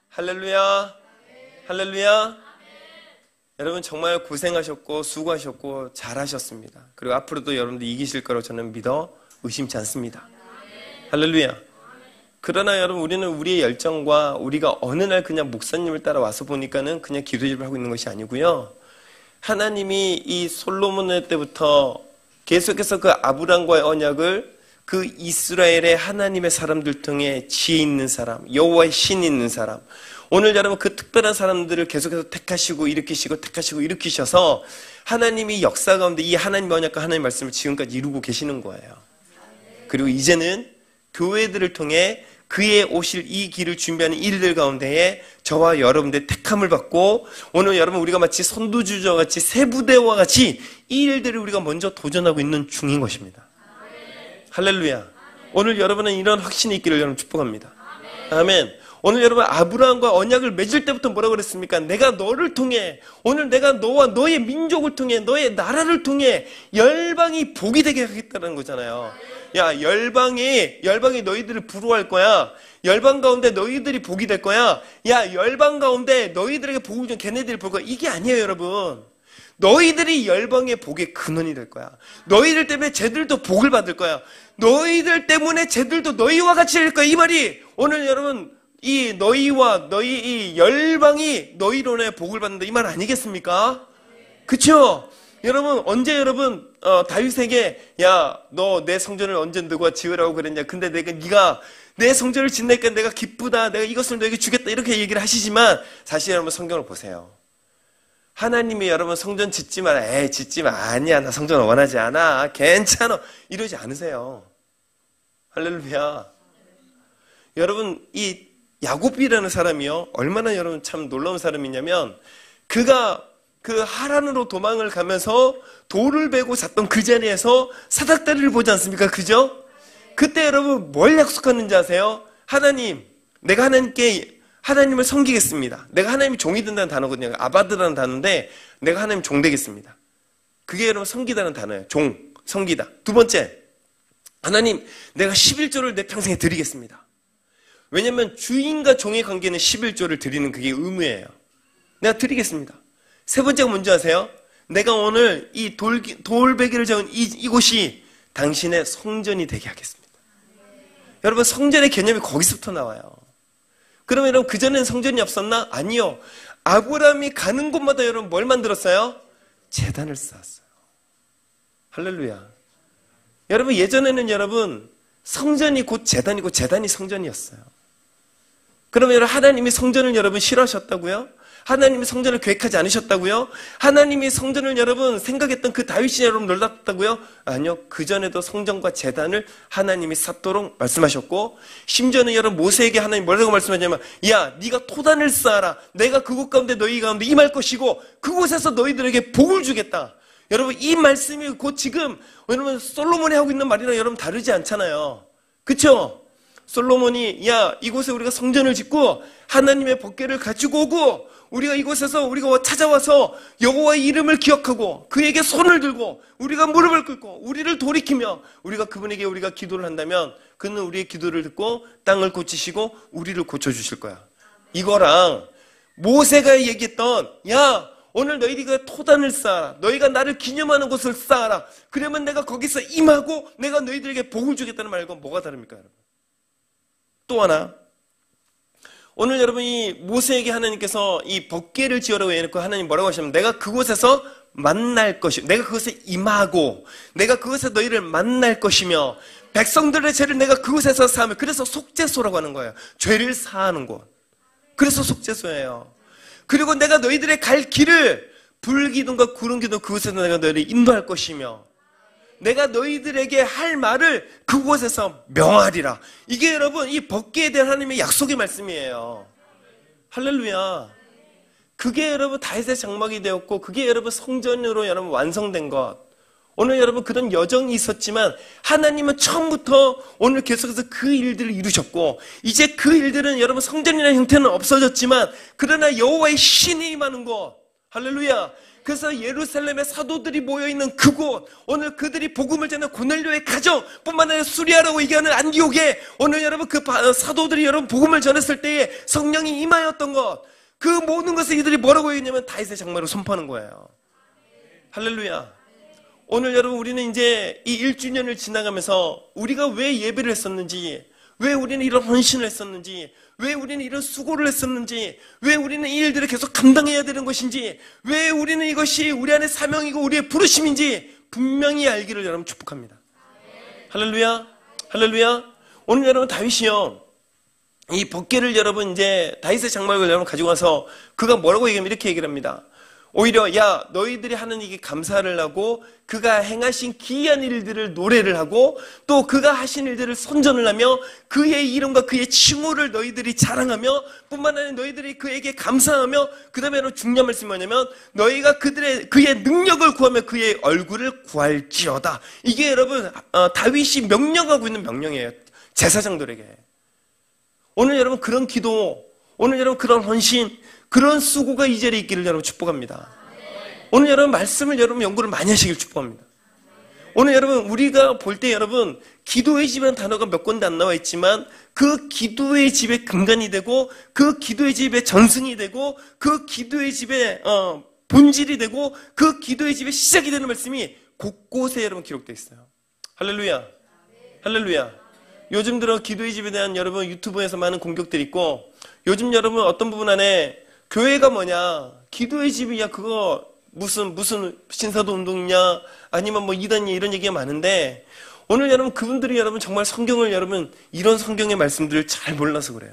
Speaker 1: 할렐루야. 할렐루야. 여러분 정말 고생하셨고 수고하셨고 잘하셨습니다. 그리고 앞으로도 여러분들 이기실 거라고 저는 믿어 의심치 않습니다. 할렐루야. 그러나 여러분 우리는 우리의 열정과 우리가 어느 날 그냥 목사님을 따라와서 보니까는 그냥 기도집을 하고 있는 것이 아니고요. 하나님이 이 솔로몬 때부터 계속해서 그 아브람과의 언약을 그 이스라엘의 하나님의 사람들 통해 지혜 있는 사람, 여호와의 신 있는 사람, 오늘 여러분 그 특별한 사람들을 계속해서 택하시고 일으키시고 택하시고 일으키셔서 하나님이 역사 가운데 이 하나님의 언약과 하나님의 말씀을 지금까지 이루고 계시는 거예요. 그리고 이제는 교회들을 통해 그의 오실 이 길을 준비하는 일들 가운데에 저와 여러분들의 택함을 받고 오늘 여러분 우리가 마치 선두주자와 같이 새 부대와 같이 이 일들을 우리가 먼저 도전하고 있는 중인 것입니다. 할렐루야. 오늘 여러분은 이런 확신이 있기를 여러분 축복합니다. 아멘. 오늘 여러분 아브라함과 언약을 맺을 때부터 뭐라고 그랬습니까? 내가 너를 통해 오늘 내가 너와 너의 민족을 통해 너의 나라를 통해 열방이 복이 되게 하겠다는 거잖아요. 야, 열방이 너희들을 부러워할 거야. 열방 가운데 너희들이 복이 될 거야. 야, 열방 가운데 너희들에게 복을 준 걔네들이 볼 거야. 이게 아니에요, 여러분. 너희들이 열방의 복의 근원이 될 거야. 너희들 때문에 쟤들도 복을 받을 거야. 너희들 때문에 쟤들도 너희와 같이 될 거야. 이 말이 오늘 여러분 이 너희와 너희 이 열방이 너희로 인해 복을 받는다 이 말 아니겠습니까? 그쵸? 여러분 언제 여러분 다윗에게 야 너 내 성전을 언제 누가 지으라고 그랬냐? 근데 네가 내 성전을 짓니까 내가 기쁘다. 내가 이것을 너에게 주겠다. 이렇게 얘기를 하시지만 사실 여러분 성경을 보세요. 하나님이 여러분 성전 짓지 마라. 에이 짓지 마. 아니야 나 성전 원하지 않아. 괜찮아. 이러지 않으세요. 할렐루야. 여러분 이 야곱이라는 사람이요 얼마나 여러분 참 놀라운 사람이냐면 그가 그 하란으로 도망을 가면서 돌을 베고 잤던 그 자리에서 사닥다리를 보지 않습니까? 그죠? 그때 여러분 뭘 약속하는지 아세요? 하나님 내가 하나님을 섬기겠습니다. 내가 하나님이 종이 된다는 단어거든요. 아바드라는 단어인데 내가 하나님 종 되겠습니다. 그게 여러분 섬기다는 단어예요. 종, 섬기다. 두 번째 하나님 내가 11조를 내 평생에 드리겠습니다. 왜냐하면 주인과 종의 관계는 11조를 드리는 그게 의무예요. 내가 드리겠습니다. 세 번째가 뭔지 아세요? 내가 오늘 이 돌베개를 잡은 이곳이 당신의 성전이 되게 하겠습니다. 여러분 성전의 개념이 거기서부터 나와요. 그러면 여러분 그전에는 성전이 없었나? 아니요. 아브라함이 가는 곳마다 여러분 뭘 만들었어요? 제단을 쌓았어요. 할렐루야. 여러분 예전에는 여러분 성전이 곧 제단이고 제단이 성전이었어요. 그러면 여러분 하나님이 성전을 여러분 싫어하셨다고요? 하나님이 성전을 계획하지 않으셨다고요? 하나님이 성전을 여러분 생각했던 그 다윗이 여러분 놀랐다고요? 아니요. 그전에도 성전과 제단을 하나님이 쌓도록 말씀하셨고 심지어는 여러분 모세에게 하나님 뭐라고 말씀하냐면 야 네가 토단을 쌓아라. 내가 그곳 가운데 너희 가운데 임할 것이고 그곳에서 너희들에게 복을 주겠다. 여러분 이 말씀이 곧 지금 여러분 솔로몬이 하고 있는 말이랑 여러분 다르지 않잖아요. 그렇죠? 솔로몬이 야 이곳에 우리가 성전을 짓고 하나님의 법궤를 가지고 오고 우리가 이곳에서 우리가 찾아와서 여호와의 이름을 기억하고 그에게 손을 들고 우리가 무릎을 꿇고 우리를 돌이키며 우리가 그분에게 우리가 기도를 한다면 그는 우리의 기도를 듣고 땅을 고치시고 우리를 고쳐주실 거야. 이거랑 모세가 얘기했던 야 오늘 너희가 토단을 쌓아라. 너희가 나를 기념하는 곳을 쌓아라. 그러면 내가 거기서 임하고 내가 너희들에게 복을 주겠다는 말과 뭐가 다릅니까 여러분? 또 하나 오늘 여러분 이 모세에게 하나님께서 이 법궤를 지으라고 해놓고 하나님 뭐라고 하시냐면 내가 그곳에서 만날 것이며 내가 그곳에 임하고 내가 그곳에 너희를 만날 것이며 백성들의 죄를 내가 그곳에서 사하며 그래서 속죄소라고 하는 거예요. 죄를 사하는 곳. 그래서 속죄소예요. 그리고 내가 너희들의 갈 길을 불기둥과 구름기둥 그곳에서 내가 너희를 인도할 것이며 내가 너희들에게 할 말을 그곳에서 명하리라. 이게 여러분 이 법궤에 대한 하나님의 약속의 말씀이에요. 할렐루야. 그게 여러분 다윗의 장막이 되었고 그게 여러분 성전으로 여러분 완성된 것. 오늘 여러분 그런 여정이 있었지만 하나님은 처음부터 오늘 계속해서 그 일들을 이루셨고 이제 그 일들은 여러분 성전이라는 형태는 없어졌지만 그러나 여호와의 신이 임하는 곳. 할렐루야. 그래서 예루살렘의 사도들이 모여있는 그곳 오늘 그들이 복음을 전하는 고넬료의 가정 뿐만 아니라 수리아라고 얘기하는 안디옥에 오늘 여러분 그 사도들이 여러분 복음을 전했을 때에 성령이 임하였던 것 그 모든 것을 이들이 뭐라고 얘기했냐면 다윗의 장막으로 선포하는 거예요. 할렐루야. 오늘 여러분 우리는 이제 이 1주년을 지나가면서 우리가 왜 예배를 했었는지 왜 우리는 이런 헌신을 했었는지 왜 우리는 이런 수고를 했었는지 왜 우리는 이 일들을 계속 감당해야 되는 것인지 왜 우리는 이것이 우리 안의 사명이고 우리의 부르심인지 분명히 알기를 여러분 축복합니다. 할렐루야. 할렐루야. 오늘 여러분 다윗이요 이 법궤를 여러분 이제 다윗의 장막을 여러분 가지고 와서 그가 뭐라고 얘기하면 이렇게 얘기를 합니다. 오히려 야 너희들이 하는 이게 감사를 하고 그가 행하신 기이한 일들을 노래를 하고 또 그가 하신 일들을 선전을 하며 그의 이름과 그의 칭호를 너희들이 자랑하며 뿐만 아니라 너희들이 그에게 감사하며 그 다음에 중요한 말씀이 뭐냐면 너희가 그의 능력을 구하며 그의 얼굴을 구할지어다. 이게 여러분 다윗이 명령하고 있는 명령이에요. 제사장들에게. 오늘 여러분 그런 기도, 오늘 여러분 그런 헌신, 그런 수고가 이 자리에 있기를 여러분 축복합니다. 오늘 여러분 말씀을 여러분 연구를 많이 하시길 축복합니다. 오늘 여러분 우리가 볼 때 여러분 기도의 집이라는 단어가 몇 군데 안 나와 있지만 그 기도의 집의 근간이 되고 그 기도의 집의 전승이 되고 그 기도의 집의 본질이 되고 그 기도의 집의 시작이 되는 말씀이 곳곳에 여러분 기록되어 있어요. 할렐루야. 할렐루야. 요즘 들어 기도의 집에 대한 여러분 유튜브에서 많은 공격들이 있고 요즘 여러분 어떤 부분 안에 교회가 뭐냐, 기도의 집이야, 그거 무슨 신사도 운동이냐, 아니면 뭐 이단이냐 이런 얘기가 많은데 오늘 여러분 그분들이 여러분 정말 성경을 여러분 이런 성경의 말씀들을 잘 몰라서 그래요.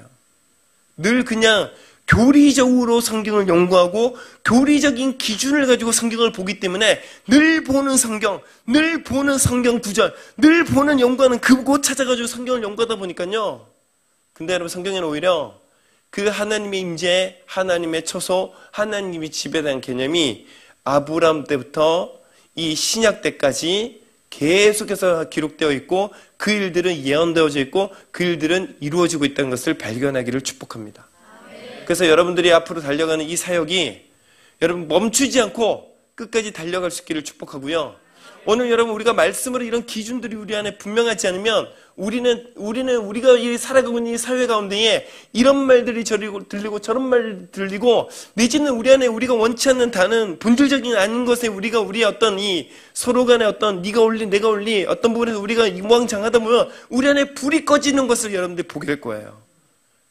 Speaker 1: 늘 그냥 교리적으로 성경을 연구하고 교리적인 기준을 가지고 성경을 보기 때문에 늘 보는 성경, 늘 보는 성경 구절, 늘 보는 연구하는 그곳 찾아가지고 성경을 연구하다 보니까요. 근데 여러분 성경에는 오히려 그 하나님의 임재, 하나님의 처소, 하나님의 집에 대한 개념이 아브라함 때부터 이 신약 때까지 계속해서 기록되어 있고 그 일들은 예언되어져 있고 그 일들은 이루어지고 있다는 것을 발견하기를 축복합니다. 그래서 여러분들이 앞으로 달려가는 이 사역이 여러분 멈추지 않고 끝까지 달려갈 수 있기를 축복하고요. 오늘 여러분 우리가 말씀으로 이런 기준들이 우리 안에 분명하지 않으면 우리가 이 살아가고 있는 이 사회 가운데에 이런 말들이 들리고 저런 말들이 들리고 내지는 우리 안에 우리가 원치 않는 다른 본질적인 아닌 것에 우리가 우리의 어떤 이 서로 간의 어떤 네가 올리 내가 올리 어떤 부분에서 우리가 이왕장하다 보면 우리 안에 불이 꺼지는 것을 여러분들이 보게 될 거예요.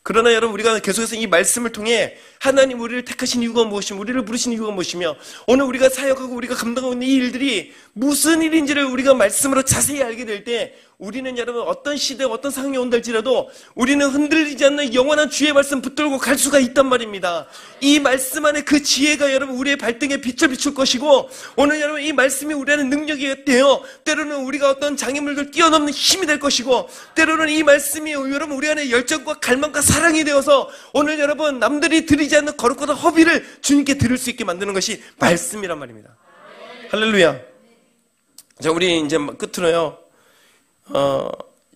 Speaker 1: 그러나 여러분 우리가 계속해서 이 말씀을 통해 하나님 우리를 택하신 이유가 무엇이며 우리를 부르신 이유가 무엇이며 오늘 우리가 사역하고 우리가 감당하고 있는 이 일들이 무슨 일인지를 우리가 말씀으로 자세히 알게 될 때 우리는 여러분 어떤 시대 어떤 상황이 온다 할지라도 우리는 흔들리지 않는 영원한 주의 말씀 붙들고 갈 수가 있단 말입니다. 이 말씀 안에 그 지혜가 여러분 우리의 발등에 빛을 비출 것이고 오늘 여러분 이 말씀이 우리 안에 능력이 되어 때로는 우리가 어떤 장애물들 뛰어넘는 힘이 될 것이고 때로는 이 말씀이 여러분 우리 안에 열정과 갈망과 사랑이 되어서 오늘 여러분 남들이 드리지 않는 거룩한 허비를 주님께 드릴 수 있게 만드는 것이 말씀이란 말입니다. 할렐루야. 자, 우리 이제 끝으로요.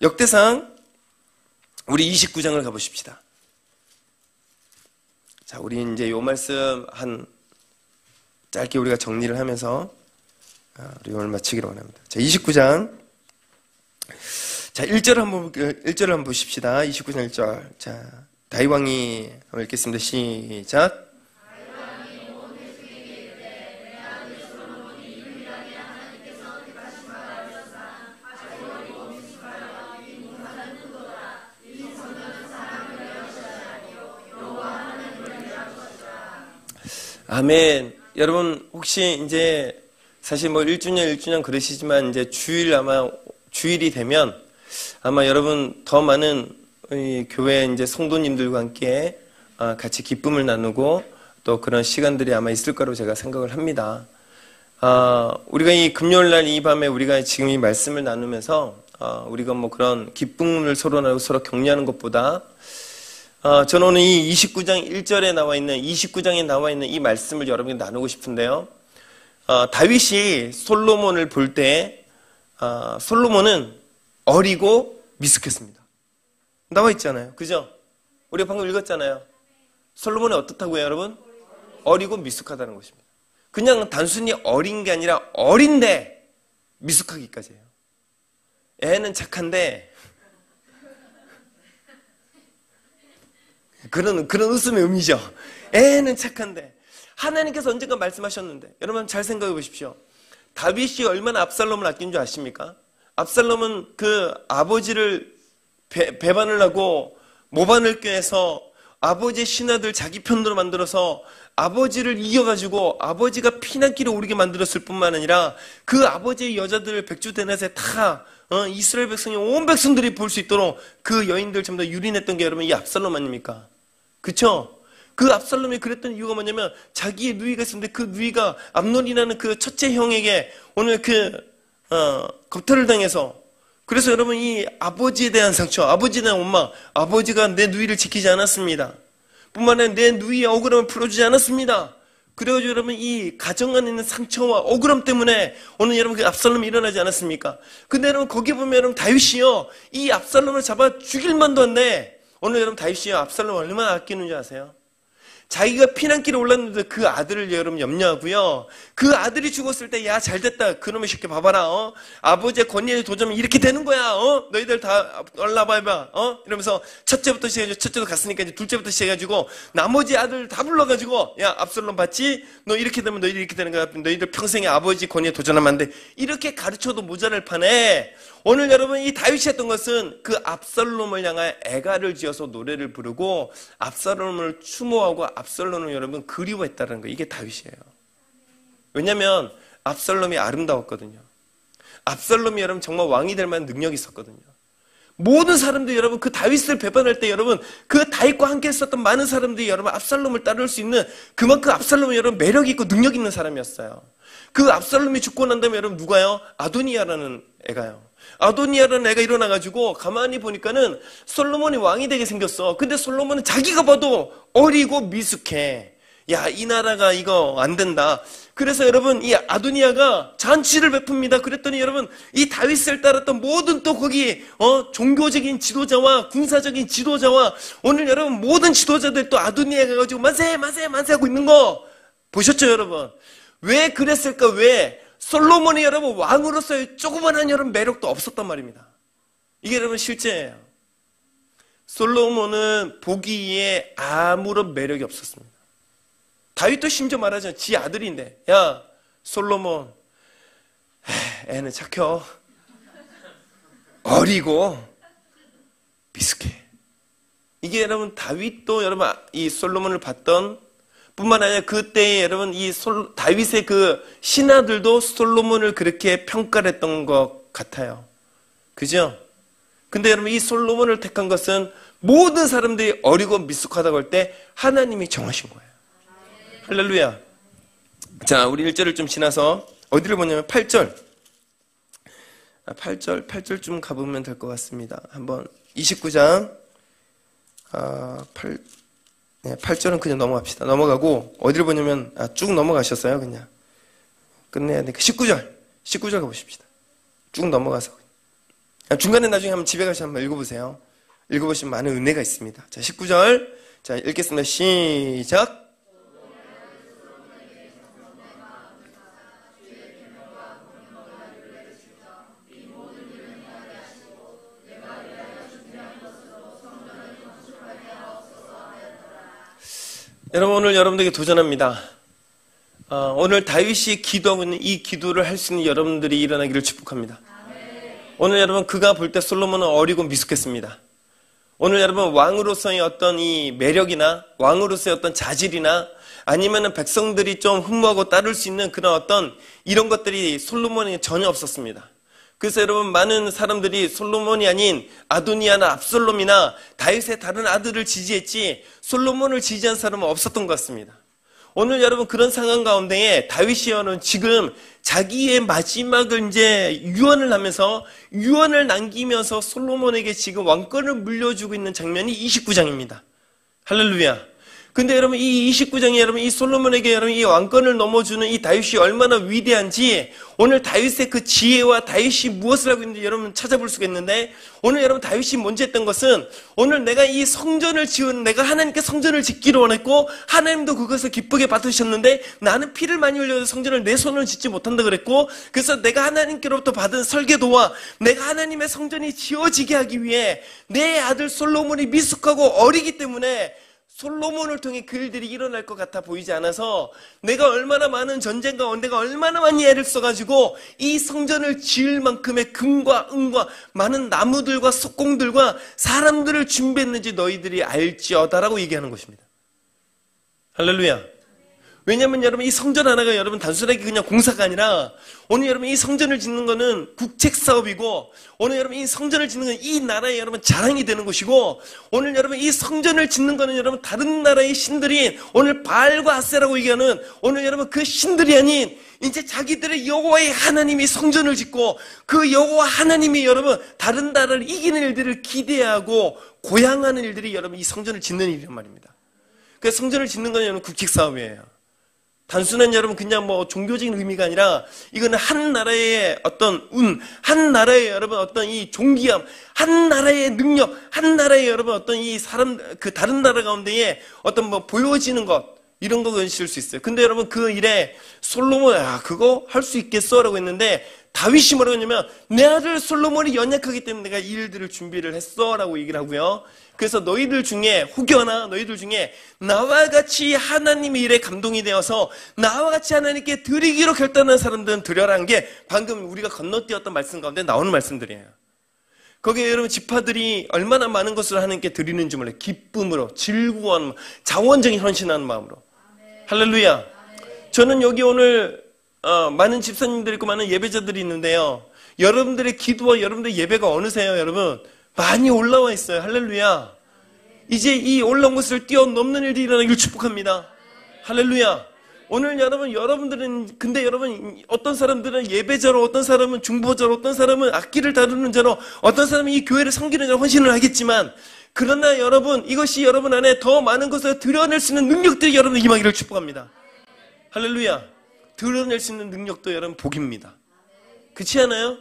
Speaker 1: 역대상 우리 29장을 가보십시다. 자, 우리 이제 요 말씀 짧게 우리가 정리를 하면서 우리 오늘 마치기로 원합니다. 자, 29장. 자, 1절을 한번 보십시다. 29장 1절. 자, 다윗 왕이 한번 읽겠습니다. 시작. 아멘. 여러분 혹시 이제 사실 뭐 1주년 그러시지만 이제 주일이 되면 아마 여러분 더 많은 교회 이제 성도님들과 함께 같이 기쁨을 나누고 또 그런 시간들이 아마 있을 거라고 제가 생각을 합니다. 우리가 이 금요일 날 이 밤에 우리가 지금 이 말씀을 나누면서 우리가 뭐 그런 기쁨을 서로 나누고 서로 격려하는 것보다 저는 오늘 이 29장 1절에 나와 있는 29장에 나와 있는 이 말씀을 여러분께 나누고 싶은데요. 다윗이 솔로몬을 볼 때 솔로몬은 어리고 미숙했습니다. 나와 있잖아요. 그죠? 우리가 방금 읽었잖아요. 솔로몬이 어떻다고요, 여러분? 어리고 미숙하다는 것입니다. 그냥 단순히 어린 게 아니라 어린데 미숙하기까지 해요. 애는 착한데 그런 웃음의 의미죠. 애는 착한데 하나님께서 언젠가 말씀하셨는데 여러분 잘 생각해 보십시오. 다윗이 얼마나 압살롬을 아낀 줄 아십니까? 압살롬은 그 아버지를 배반을 하고 모반을 꾀해서 아버지의 신하들 자기 편으로 만들어서 아버지를 이겨가지고 아버지가 피난길에 오르게 만들었을 뿐만 아니라 그 아버지의 여자들을 백주대낮에 다 이스라엘 백성이 온 백성들이 볼 수 있도록 그 여인들 전부 다 유린했던 게 여러분 이 압살롬 아닙니까? 그쵸? 그 압살롬이 그랬던 이유가 뭐냐면 자기의 누이가 있었는데 그 누이가 암논이라는 그 첫째 형에게 오늘 겁탈을 당해서, 그래서 여러분 이 아버지에 대한 상처, 아버지에 대한 원망, 아버지가 내 누이를 지키지 않았습니다. 뿐만 아니라 내 누이의 억울함을 풀어주지 않았습니다. 그래가지고 여러분 이 가정 안에 있는 상처와 억울함 때문에 오늘 여러분 그 압살롬이 일어나지 않았습니까? 근데 여러분 거기 보면 여러분 다윗이요, 이 압살롬을 잡아 죽일 만도 한데, 오늘 여러분 다윗이요 압살롬을 얼마나 아끼는지 아세요? 자기가 피난길에 올랐는데 그 아들을 여러분 염려하고요. 그 아들이 죽었을 때, 야, 잘됐다. 그놈의 새끼 봐봐라. 아버지의 권위에 도전하면 이렇게 되는 거야. 너희들 다 올라봐봐. 이러면서 첫째부터 시작해가지고, 첫째도 갔으니까 이제 둘째부터 시작해가지고, 나머지 아들 다 불러가지고, 야, 압살롬 봤지? 너 이렇게 되면 너희들 이렇게 되는 거야. 너희들 평생에 아버지 권위에 도전하면 안 돼. 이렇게 가르쳐도 모자랄 판에, 오늘 여러분 이 다윗이 했던 것은 그 압살롬을 향하여 애가를 지어서 노래를 부르고 압살롬을 추모하고 압살롬을 여러분 그리워했다는 거예요. 이게 다윗이에요. 왜냐하면 압살롬이 아름다웠거든요. 압살롬이 여러분 정말 왕이 될 만한 능력이 있었거든요. 모든 사람들이 여러분 그 다윗을 배반할 때 여러분 그 다윗과 함께 했었던 많은 사람들이 여러분 압살롬을 따를 수 있는 그만큼 압살롬은 여러분 매력 있고 능력 있는 사람이었어요. 그 압살롬이 죽고 난 다음에 여러분 누가요? 아도니아라는 애가요. 아도니아라는 애가 일어나가지고 가만히 보니까는 솔로몬이 왕이 되게 생겼어. 근데 솔로몬은 자기가 봐도 어리고 미숙해. 야, 이 나라가 이거 안 된다. 그래서 여러분 이 아도니아가 잔치를 베풉니다. 그랬더니 여러분 이 다윗을 따랐던 모든 또 거기 종교적인 지도자와 군사적인 지도자와 오늘 여러분 모든 지도자들 또 아도니아가 가지고 만세 만세 만세 하고 있는 거 보셨죠 여러분? 왜 그랬을까? 왜? 솔로몬이 여러분 왕으로서의 조그만한 여러분 매력도 없었단 말입니다. 이게 여러분 실제예요. 솔로몬은 보기에 아무런 매력이 없었습니다. 다윗도 심지어 말하죠. 지 아들인데, 야 솔로몬, 애는 착해, 어리고 미숙해. 이게 여러분 다윗도 여러분 이 솔로몬을 봤던 뿐만 아니라 그때에 여러분 이 다윗의 그 신하들도 솔로몬을 그렇게 평가를 했던 것 같아요. 그죠? 근데 여러분 이 솔로몬을 택한 것은 모든 사람들이 어리고 미숙하다고 할 때 하나님이 정하신 거예요. 할렐루야. 자, 우리 1절을 좀 지나서 어디를 보냐면 8절. 8절쯤 가보면 될 것 같습니다. 한번 29장 8절은 그냥 넘어갑시다. 넘어가고 어디를 보냐면 쭉 넘어가셨어요. 그냥 끝내야 돼. 19절 가보십시다. 쭉 넘어가서 중간에 나중에 한번 집에 가서 한번 읽어보세요. 읽어보시면 많은 은혜가 있습니다. 자, 19절. 자, 읽겠습니다. 시작. 여러분 오늘 여러분들에게 도전합니다. 오늘 다윗이 기도하고 있는 이 기도를 할 수 있는 여러분들이 일어나기를 축복합니다. 오늘 여러분 그가 볼 때 솔로몬은 어리고 미숙했습니다. 오늘 여러분 왕으로서의 어떤 이 매력이나 왕으로서의 어떤 자질이나 아니면은 백성들이 좀 흠모하고 따를 수 있는 그런 어떤 이런 것들이 솔로몬에 전혀 없었습니다. 그래서 여러분 많은 사람들이 솔로몬이 아닌 아도니아나 압살롬이나 다윗의 다른 아들을 지지했지 솔로몬을 지지한 사람은 없었던 것 같습니다. 오늘 여러분 그런 상황 가운데에 다윗이는 지금 자기의 마지막을 이제 유언을 하면서 유언을 남기면서 솔로몬에게 지금 왕권을 물려주고 있는 장면이 29장입니다. 할렐루야. 근데 여러분 이 29장이 여러분 이 솔로몬에게 여러분 이 왕권을 넘어주는 이 다윗이 얼마나 위대한지 오늘 다윗의 그 지혜와 다윗이 무엇을 하고 있는지 여러분 찾아볼 수가 있는데 오늘 여러분 다윗이 먼저 했던 것은 오늘 내가 이 성전을 내가 하나님께 성전을 짓기로 원했고 하나님도 그것을 기쁘게 받으셨는데 나는 피를 많이 흘려서 성전을 내 손으로 짓지 못한다 그랬고 그래서 내가 하나님께로부터 받은 설계도와 내가 하나님의 성전이 지어지게 하기 위해 내 아들 솔로몬이 미숙하고 어리기 때문에 솔로몬을 통해 그 일들이 일어날 것 같아 보이지 않아서 내가 얼마나 많은 전쟁과 내가 얼마나 많이 애를 써가지고 이 성전을 지을 만큼의 금과 은과 많은 나무들과 석공들과 사람들을 준비했는지 너희들이 알지어다라고 얘기하는 것입니다. 할렐루야. 왜냐하면 여러분 이 성전 하나가 여러분 단순하게 그냥 공사가 아니라 오늘 여러분 이 성전을 짓는 거는 국책 사업이고 오늘 여러분 이 성전을 짓는 건 이 나라의 여러분 자랑이 되는 것이고 오늘 여러분 이 성전을 짓는 거는 여러분 다른 나라의 신들인 오늘 바알과 아세라고 얘기하는 오늘 여러분 그 신들이 아닌 이제 자기들의 여호와의 하나님이 성전을 짓고 그 여호와 하나님이 여러분 다른 나라를 이기는 일들을 기대하고 고향하는 일들이 여러분 이 성전을 짓는 일이란 말입니다. 그 성전을 짓는 건 여러분 국책 사업이에요. 단순한 여러분 그냥 뭐 종교적인 의미가 아니라 이거는 한 나라의 어떤 한 나라의 여러분 어떤 이 존귀함, 한 나라의 능력, 한 나라의 여러분 어떤 이 사람 그 다른 나라 가운데에 어떤 뭐 보여지는 것 이런 거 건실 수 있어요. 근데 여러분 그 일에 솔로몬 그거 할 수 있겠어라고 했는데 다윗이 뭐라고 했냐면 내 아들 솔로몬이 연약하기 때문에 내가 이 일들을 준비를 했어라고 얘기를 하고요. 그래서 너희들 중에 혹여나 너희들 중에 나와 같이 하나님의 일에 감동이 되어서 나와 같이 하나님께 드리기로 결단한 사람들은 드려라는 게 방금 우리가 건너뛰었던 말씀 가운데 나오는 말씀들이에요. 거기에 여러분 지파들이 얼마나 많은 것을 하나님께 드리는지 몰라요. 기쁨으로 즐거워하는 자원적인 헌신하는 마음으로. 할렐루야. 저는 여기 오늘 많은 집사님들이 있고 많은 예배자들이 있는데요. 여러분들의 기도와 여러분들의 예배가 어느새요 여러분 많이 올라와 있어요. 할렐루야. 이제 이 올라온 것을 뛰어넘는 일들이 일어나기를 축복합니다. 할렐루야. 오늘 여러분들은 근데 여러분 어떤 사람들은 예배자로 어떤 사람은 중보자로 어떤 사람은 악기를 다루는 자로 어떤 사람은 이 교회를 섬기는 자로 헌신을 하겠지만 그러나 여러분 이것이 여러분 안에 더 많은 것을 드러낼 수 있는 능력들이 여러분 임하기를 축복합니다. 할렐루야. 드러낼 수 있는 능력도 여러분 복입니다. 그렇지 않아요?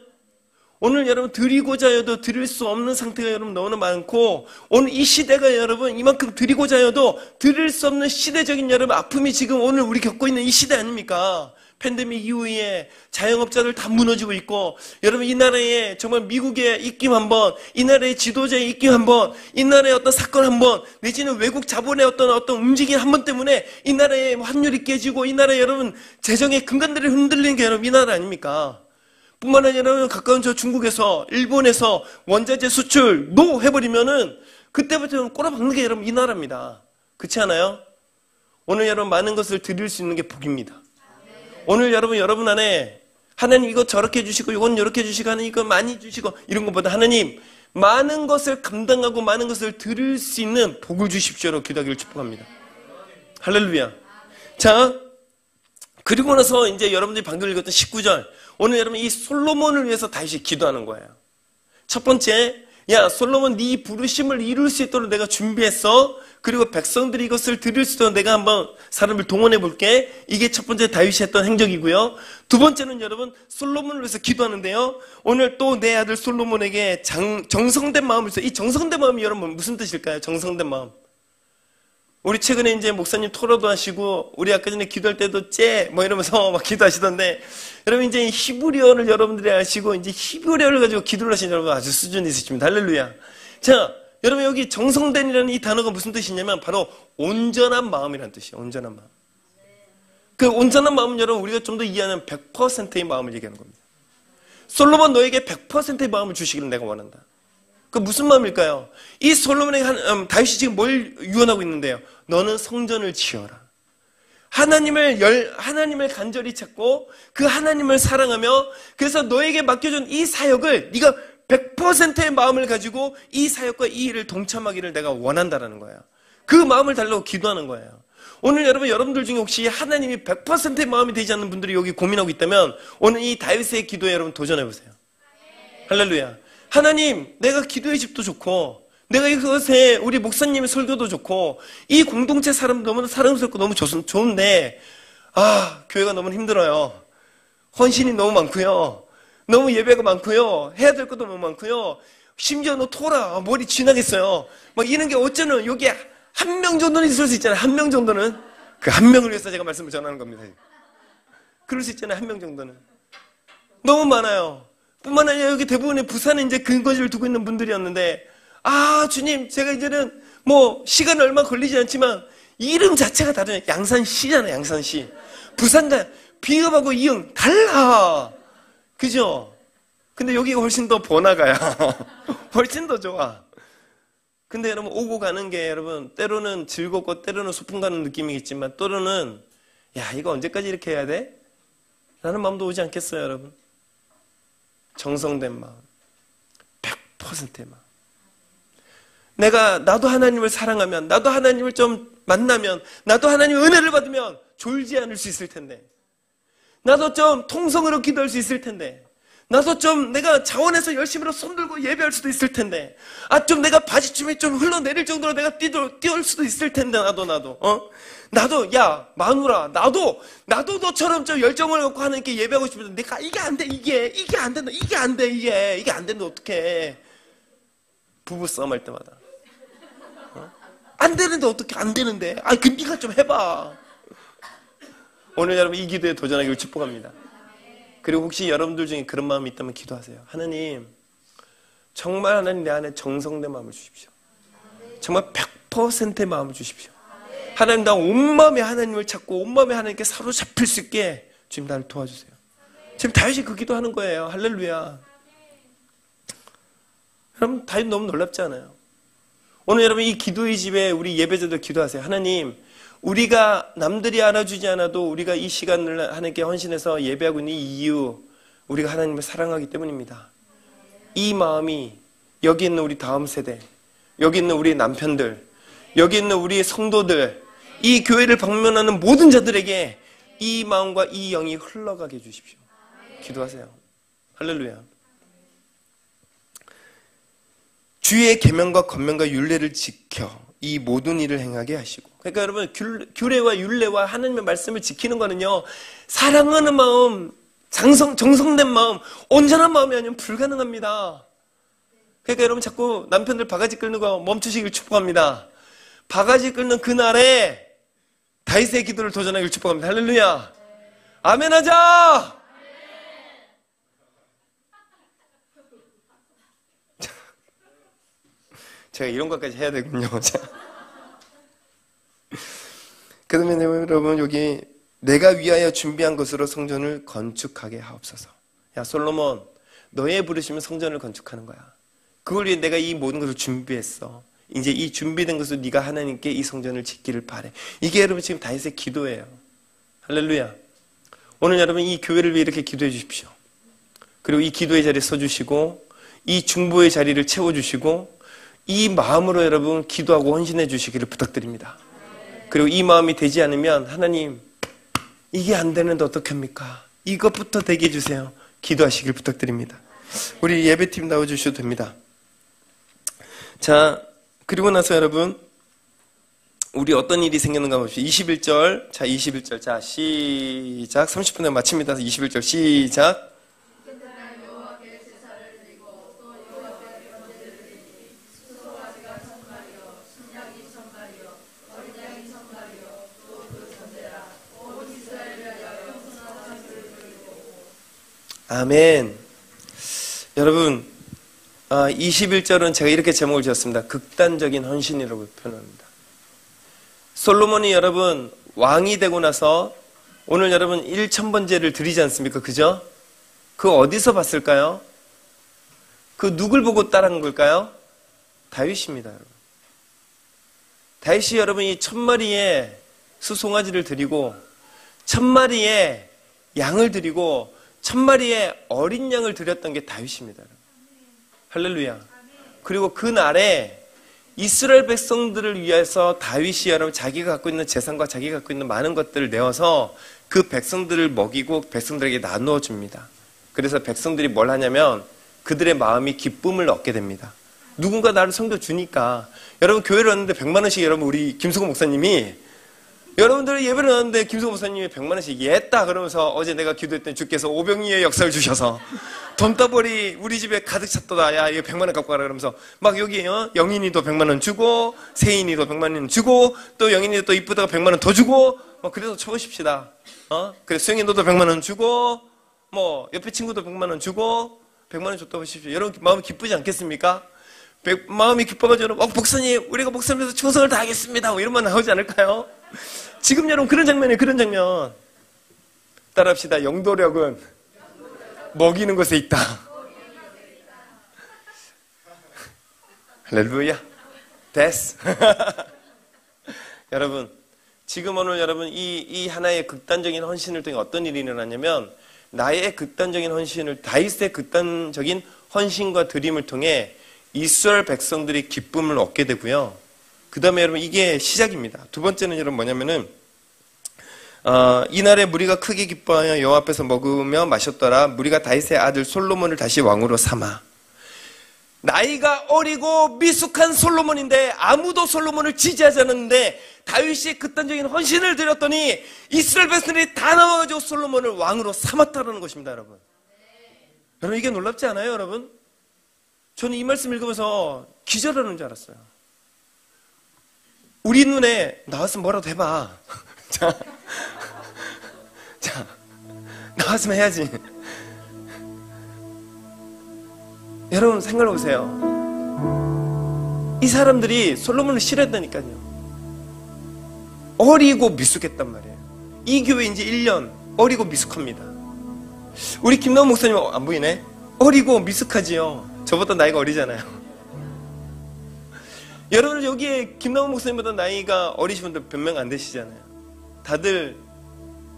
Speaker 1: 오늘 여러분 드리고자 해도 드릴 수 없는 상태가 여러분 너무나 많고 오늘 이 시대가 여러분 이만큼 드리고자 해도 드릴 수 없는 시대적인 여러분 아픔이 지금 오늘 우리 겪고 있는 이 시대 아닙니까? 팬데믹 이후에 자영업자들 다 무너지고 있고 여러분 이 나라에 정말 미국의 입김 한번 이 나라의 지도자의 입김 한번 이 나라의 어떤 사건 한번 내지는 외국 자본의 어떤 움직임 한번 때문에 이 나라의 환율이 깨지고 이 나라의 여러분 재정의 근간들이 흔들리는 게 여러분 이 나라 아닙니까? 뿐만 아니라 여러분 가까운 저 중국에서 일본에서 원자재 수출 노 해버리면은 그때부터는 꼬라박는 게 여러분 이 나라입니다. 그렇지 않아요? 오늘 여러분 많은 것을 드릴 수 있는 게 복입니다. 오늘 여러분 안에 하나님 이거 저렇게 해주시고 이건 이렇게 해주시고 하나님 이거 많이 주시고 이런 것보다 하나님 많은 것을 감당하고 많은 것을 드릴 수 있는 복을 주십시오로 기도하기를 축복합니다. 할렐루야. 자 그리고 나서 이제 여러분들이 방금 읽었던 19절 오늘 여러분 이 솔로몬을 위해서 다시 기도하는 거예요. 첫 번째 야 솔로몬 네 부르심을 이룰 수 있도록 내가 준비했어. 그리고 백성들이 이것을 드릴 수 있도록 내가 한번 사람을 동원해 볼게. 이게 첫 번째 다윗이 했던 행적이고요. 두 번째는 여러분 솔로몬을 위해서 기도하는데요. 오늘 또 내 아들 솔로몬에게 정성된 마음을 써. 이 정성된 마음이 여러분 무슨 뜻일까요? 정성된 마음. 우리 최근에 이제 목사님 토로도 하시고 우리 아까 전에 기도할 때도 뭐 이러면서 막 기도하시던데 여러분 이제 히브리어를 여러분들이 아시고 이제 히브리어를 가지고 기도를 하시는 여러분 아주 수준이 있으십니다. 할렐루야. 자 여러분 여기 정성된이라는 이 단어가 무슨 뜻이냐면 바로 온전한 마음이라는 뜻이에요. 온전한 마음. 그 온전한 마음은 여러분 우리가 좀 더 이해하는 100%의 마음을 얘기하는 겁니다. 솔로몬 너에게 100%의 마음을 주시기를 내가 원한다. 그 무슨 마음일까요? 이 솔로몬에게 다윗이 지금 뭘 유언하고 있는데요? 너는 성전을 지어라. 하나님을 간절히 찾고 그 하나님을 사랑하며 그래서 너에게 맡겨준 이 사역을 네가 100%의 마음을 가지고 이 사역과 이 일을 동참하기를 내가 원한다라는 거예요. 그 마음을 달라고 기도하는 거예요. 오늘 여러분들 중에 혹시 하나님이 100%의 마음이 되지 않는 분들이 여기 고민하고 있다면 오늘 이 다윗의 기도에 여러분 도전해보세요. 할렐루야. 하나님 내가 기도의 집도 좋고 내가 이것에 우리 목사님의 설교도 좋고 이 공동체 사람 너무 사랑스럽고 너무 좋은데 교회가 너무 힘들어요. 헌신이 너무 많고요. 너무 예배가 많고요. 해야 될 것도 너무 많고요. 심지어 너 토라 머리 쥐나겠어요. 막 이런 게 어쩌면 여기에 한 명 정도는 있을 수 있잖아요. 한 명 정도는 그 한 명을 위해서 제가 말씀을 전하는 겁니다. 그럴 수 있잖아요. 한 명 정도는 너무 많아요. 뿐만 아니라 여기 대부분의 부산에 이제 근거지를 두고 있는 분들이었는데 주님 제가 이제는 뭐 시간 얼마 걸리지 않지만 이름 자체가 다르네요. 양산시잖아요. 양산시. 부산과 비읍하고 이응 달라. 그죠? 근데 여기가 훨씬 더 번화가야. 훨씬 더 좋아. 근데 여러분 오고 가는 게 여러분 때로는 즐겁고 때로는 소풍 가는 느낌이겠지만 때로는 야, 이거 언제까지 이렇게 해야 돼? 라는 마음도 오지 않겠어요, 여러분? 정성된 마음, 100%의 마음. 나도 하나님을 사랑하면, 나도 하나님을 좀 만나면, 나도 하나님의 은혜를 받으면 졸지 않을 수 있을 텐데, 나도 좀 통성으로 기도할 수 있을 텐데, 나도 좀 내가 자원해서 열심히로 손들고 예배할 수도 있을 텐데, 좀 내가 바지춤이 좀 흘러내릴 정도로 내가 뛰어올 수도 있을 텐데, 나도, 야, 마누라, 나도 너처럼 좀 열정을 갖고 하나님께 예배하고 싶은데, 내가 이게 안 돼, 이게 안 된다, 이게 안 돼, 이게 안 된다, 어떡해. 부부 싸움 할 때마다. 안 되는데, 어떻게 안 되는데? 그 네가 좀 해봐. 오늘 여러분 이 기도에 도전하기를 축복합니다. 그리고 혹시 여러분들 중에 그런 마음이 있다면 기도하세요. 하나님, 정말 하나님 내 안에 정성된 마음을 주십시오. 정말 100%의 마음을 주십시오. 하나님, 나 온 마음에 하나님을 찾고 온 마음에 하나님께 사로잡힐 수 있게 주님 나를 도와주세요. 지금 다윗이 그 기도하는 거예요. 할렐루야. 여러분, 다윗 너무 놀랍지 않아요? 오늘 여러분 이 기도의 집에 우리 예배자들 기도하세요. 하나님, 우리가 남들이 알아주지 않아도 우리가 이 시간을 하나님께 헌신해서 예배하고 있는 이유, 우리가 하나님을 사랑하기 때문입니다. 이 마음이 여기 있는 우리 다음 세대, 여기 있는 우리 남편들, 여기 있는 우리 성도들, 이 교회를 방문하는 모든 자들에게 이 마음과 이 영이 흘러가게 해주십시오. 기도하세요. 할렐루야. 주의 계명과 권면과 율례를 지켜 이 모든 일을 행하게 하시고. 그러니까 여러분, 규례와 율례와 하나님의 말씀을 지키는 거는요, 사랑하는 마음, 정성된 마음, 온전한 마음이 아니면 불가능합니다. 그러니까 여러분 자꾸 남편들 바가지 긁는 거 멈추시길 축복합니다. 바가지 긁는 그날에 다윗의 기도를 도전하길 축복합니다. 할렐루야. 아멘 하자. 제가 이런 것까지 해야 되군요. 그러면 여러분, 여기 내가 위하여 준비한 것으로 성전을 건축하게 하옵소서. 야, 솔로몬, 너의 부르시면 성전을 건축하는 거야. 그걸 위해 내가 이 모든 것을 준비했어. 이제 이 준비된 것으로 네가 하나님께 이 성전을 짓기를 바래. 이게 여러분 지금 다윗의 기도예요. 할렐루야. 오늘 여러분 이 교회를 위해 이렇게 기도해 주십시오. 그리고 이 기도의 자리에 서주시고, 이 중보의 자리를 채워주시고, 이 마음으로 여러분 기도하고 헌신해 주시기를 부탁드립니다. 그리고 이 마음이 되지 않으면 하나님, 이게 안 되는데 어떡합니까? 이것부터 되게 해주세요. 기도하시길 부탁드립니다. 우리 예배팀 나와주셔도 됩니다. 자, 그리고 나서 여러분, 우리 어떤 일이 생겼는가 봅시다. 21절. 자, 21절. 자, 시작. 30분에 마칩니다. 21절 시작. 아멘. 여러분, 21절은 제가 이렇게 제목을 지었습니다. 극단적인 헌신이라고 표현합니다. 솔로몬이 여러분 왕이 되고 나서 오늘 여러분 1000번제를 드리지 않습니까? 그죠? 그 어디서 봤을까요? 그 누굴 보고 따라한 걸까요? 다윗입니다. 여러분. 다윗이 여러분 이 1000마리의 수송아지를 드리고 1000마리의 양을 드리고 1000마리의 어린 양을 드렸던 게 다윗입니다. 할렐루야. 그리고 그날에 이스라엘 백성들을 위해서 다윗이 여러분 자기가 갖고 있는 재산과 자기가 갖고 있는 많은 것들을 내어서 그 백성들을 먹이고 백성들에게 나누어 줍니다. 그래서 백성들이 뭘 하냐면 그들의 마음이 기쁨을 얻게 됩니다. 누군가 나를 섬겨주니까. 여러분 교회를 왔는데 100만 원씩 여러분 우리 김수고 목사님이 여러분들 예배를 나왔는데 김수고 목사님이 100만 원씩 예했다 그러면서 어제 내가 기도했더니 주께서 오병이의 역사를 주셔서 돈다벌이 우리 집에 가득 찼도다. 야, 이거 100만 원 갖고 가라 그러면서 막 여기 영인이도 100만 원 주고 세인이도 100만 원 주고 또 영인이도 또 이쁘다가 100만 원 더 주고 그래서 쳐보십시다. 그래 수영이 너도 100만 원 주고 뭐 옆에 친구도 100만 원 주고 100만 원 줬다고 하십시오. 여러분 마음이 기쁘지 않겠습니까? 마음이 기뻐가지고 목사님 우리가 목사님에서 충성을 다하겠습니다. 뭐 이런 말 나오지 않을까요? 지금 여러분 그런 장면이에요. 그런 장면. 따라합시다. 영도력은 먹이는 것에 있다. 할렐루야. 됐어. 여러분 지금 오늘 여러분 이 하나의 극단적인 헌신을 통해 어떤 일이 일어났냐면 나의 극단적인 헌신을 다윗의 극단적인 헌신과 드림을 통해 이스라엘 백성들이 기쁨을 얻게 되고요. 그 다음에 여러분 이게 시작입니다. 두 번째는 여러분 뭐냐면은 이날에 무리가 크게 기뻐하여 여호와 앞에서 먹으며 마셨더라. 무리가 다윗의 아들 솔로몬을 다시 왕으로 삼아. 나이가 어리고 미숙한 솔로몬인데 아무도 솔로몬을 지지하지 않았는데 다윗이 극단적인 헌신을 드렸더니 이스라엘 백성들이 다 나와가지고 솔로몬을 왕으로 삼았다는 것입니다. 여러분, 여러분 이게 놀랍지 않아요? 여러분, 저는 이 말씀 읽으면서 기절하는 줄 알았어요. 우리 눈에 나왔으면 뭐라도 해봐. 자, 나왔으면 해야지. 여러분 생각해보세요. 이 사람들이 솔로몬을 싫어했다니까요. 어리고 미숙했단 말이에요. 이 교회 이제 1년 어리고 미숙합니다. 우리 김나원 목사님 안 보이네? 어리고 미숙하지요. 저보다 나이가 어리잖아요. 여러분 여기에 김나원 목사님보다 나이가 어리신 분들 몇 명 안 되시잖아요. 다들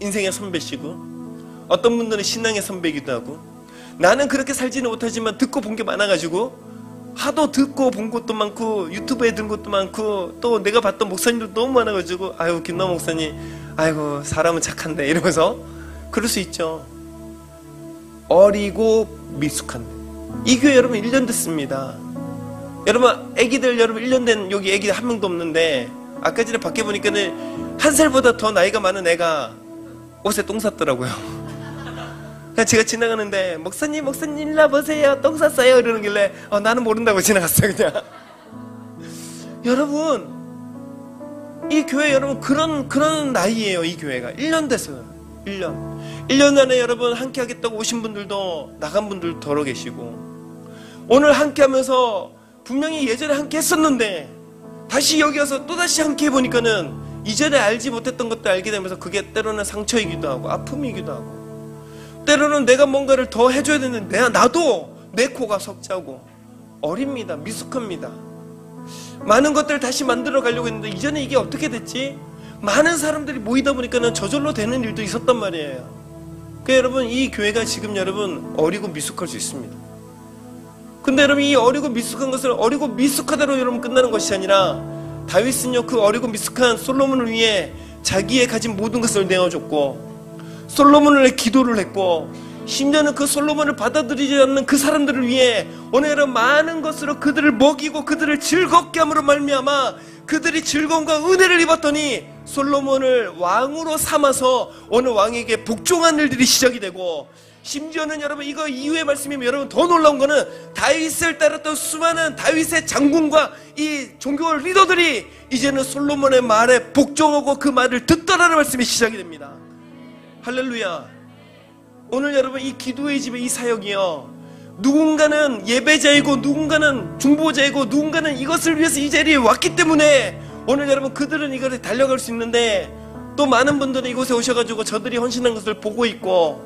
Speaker 1: 인생의 선배시고 어떤 분들은 신앙의 선배이기도 하고, 나는 그렇게 살지는 못하지만 듣고 본 게 많아가지고 하도 듣고 본 것도 많고 유튜브에 든 것도 많고 또 내가 봤던 목사님도 너무 많아가지고 아유 김나원 목사님 아이고 사람은 착한데 이러면서 그럴 수 있죠. 어리고 미숙한데 이 교회 여러분 1년 됐습니다. 여러분 애기들 여러분 1년 된 여기 애기 한 명도 없는데 아까 전에 밖에 보니까는 한 살보다 더 나이가 많은 애가 옷에 똥 쌌더라고요. 제가 지나가는데 목사님 일로 보세요 똥 쌌어요 이러는길래 나는 모른다고 지나갔어요 그냥. 여러분 이 교회 여러분 그런 나이예요. 이 교회가 1년 됐어요. 1년 안에 여러분 함께 하겠다고 오신 분들도 나간 분들도 덜어 계시고, 오늘 함께 하면서 분명히 예전에 함께 했었는데 다시 여기 와서 또다시 함께 해보니까는 이전에 알지 못했던 것도 알게 되면서 그게 때로는 상처이기도 하고 아픔이기도 하고, 때로는 내가 뭔가를 더 해줘야 되는데 나도 내 코가 석자고 어립니다. 미숙합니다. 많은 것들을 다시 만들어 가려고 했는데 이전에 이게 어떻게 됐지? 많은 사람들이 모이다 보니까는 저절로 되는 일도 있었단 말이에요. 그러니까 여러분 이 교회가 지금 여러분 어리고 미숙할 수 있습니다. 근데 여러분 이 어리고 미숙한 것을 어리고 미숙하다로 여러분 끝나는 것이 아니라 다윗은요 그 어리고 미숙한 솔로몬을 위해 자기의 가진 모든 것을 내어줬고 솔로몬을 위해 기도를 했고, 심지어는 그 솔로몬을 받아들이지 않는 그 사람들을 위해 오늘 여러분 많은 것으로 그들을 먹이고 그들을 즐겁게 함으로 말미암아 그들이 즐거움과 은혜를 입었더니 솔로몬을 왕으로 삼아서 오늘 왕에게 복종한 일들이 시작이 되고, 심지어는 여러분 이거 이후의 말씀이면 여러분 더 놀라운 거는 다윗을 따랐던 수많은 다윗의 장군과 이 종교 리더들이 이제는 솔로몬의 말에 복종하고 그 말을 듣더라는 말씀이 시작이 됩니다. 할렐루야. 오늘 여러분 이 기도의 집의 이 사역이요, 누군가는 예배자이고 누군가는 중보자이고 누군가는 이것을 위해서 이 자리에 왔기 때문에 오늘 여러분 그들은 이것에 달려갈 수 있는데, 또 많은 분들은 이곳에 오셔가지고 저들이 헌신한 것을 보고 있고,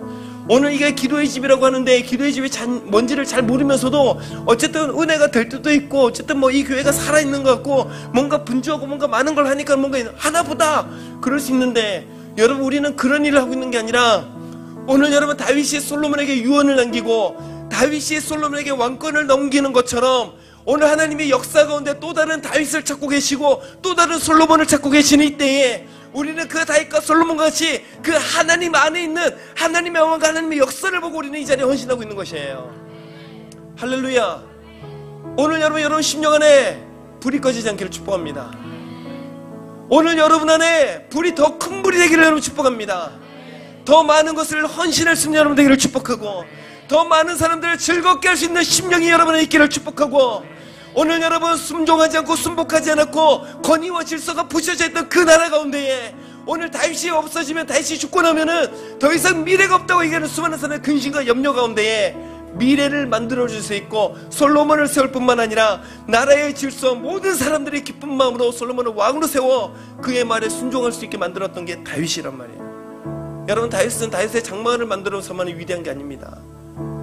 Speaker 1: 오늘 이게 기도의 집이라고 하는데 기도의 집이 뭔지를 잘 모르면서도 어쨌든 은혜가 될 때도 있고 어쨌든 뭐 이 교회가 살아있는 것 같고 뭔가 분주하고 뭔가 많은 걸 하니까 뭔가 하나보다 그럴 수 있는데, 여러분 우리는 그런 일을 하고 있는 게 아니라 오늘 여러분 다윗이 솔로몬에게 유언을 남기고 다윗이 솔로몬에게 왕권을 넘기는 것처럼 오늘 하나님의 역사 가운데 또 다른 다윗을 찾고 계시고 또 다른 솔로몬을 찾고 계시는 이때에 우리는 그 다윗과 솔로몬과 같이 그 하나님 안에 있는 하나님의 왕과 하나님의 역사를 보고 우리는 이 자리에 헌신하고 있는 것이에요. 할렐루야. 오늘 여러분 심령 안에 불이 꺼지지 않기를 축복합니다. 오늘 여러분 안에 불이 더 큰 불이 되기를 여러분 축복합니다. 더 많은 것을 헌신할 수 있는 여러분 되기를 축복하고, 더 많은 사람들을 즐겁게 할 수 있는 심령이 여러분에 있기를 축복하고, 오늘 여러분 순종하지 않고 순복하지 않았고 권위와 질서가 부셔져 있던 그 나라 가운데에 오늘 다윗이 없어지면, 다윗이 죽고 나면은 더 이상 미래가 없다고 얘기하는 수많은 사람의 근심과 염려 가운데에 미래를 만들어줄 수 있고 솔로몬을 세울 뿐만 아니라 나라의 질서 모든 사람들이 기쁜 마음으로 솔로몬을 왕으로 세워 그의 말에 순종할 수 있게 만들었던 게 다윗이란 말이에요. 여러분 다윗은 다윗의 장막을 만들어서만 위대한 게 아닙니다.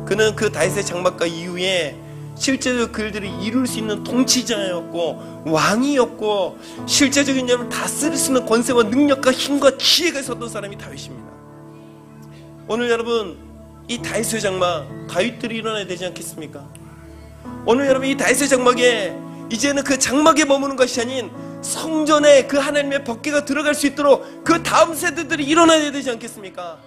Speaker 1: 그는 그 다윗의 장막과 이후에 실제로 그들이 이룰 수 있는 통치자였고 왕이었고 실제적인 여러분 다스릴 수 있는 권세와 능력과 힘과 지혜가 있었던 사람이 다윗입니다. 오늘 여러분 이 다윗의 장막 다윗들이 일어나야 되지 않겠습니까? 오늘 여러분 이 다윗의 장막에 이제는 그 장막에 머무는 것이 아닌 성전에 그 하나님의 법궤가 들어갈 수 있도록 그 다음 세대들이 일어나야 되지 않겠습니까?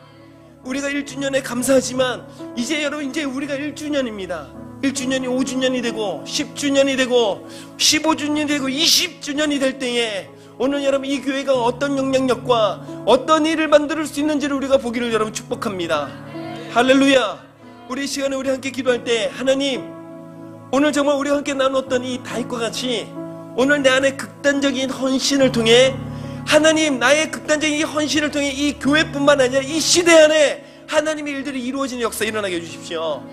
Speaker 1: 우리가 1주년에 감사하지만 이제 여러분 이제 우리가 1주년입니다. 1주년이 5주년이 되고 10주년이 되고 15주년이 되고 20주년이 될 때에 오늘 여러분 이 교회가 어떤 영향력과 어떤 일을 만들 수 있는지를 우리가 보기를 여러분 축복합니다. 할렐루야. 우리 이 시간에 우리 함께 기도할 때 하나님 오늘 정말 우리가 함께 나눴던 이 다윗과 같이 오늘 내 안에 극단적인 헌신을 통해 하나님 나의 극단적인 이 헌신을 통해 이 교회뿐만 아니라 이 시대 안에 하나님의 일들이 이루어지는 역사 일어나게 해주십시오.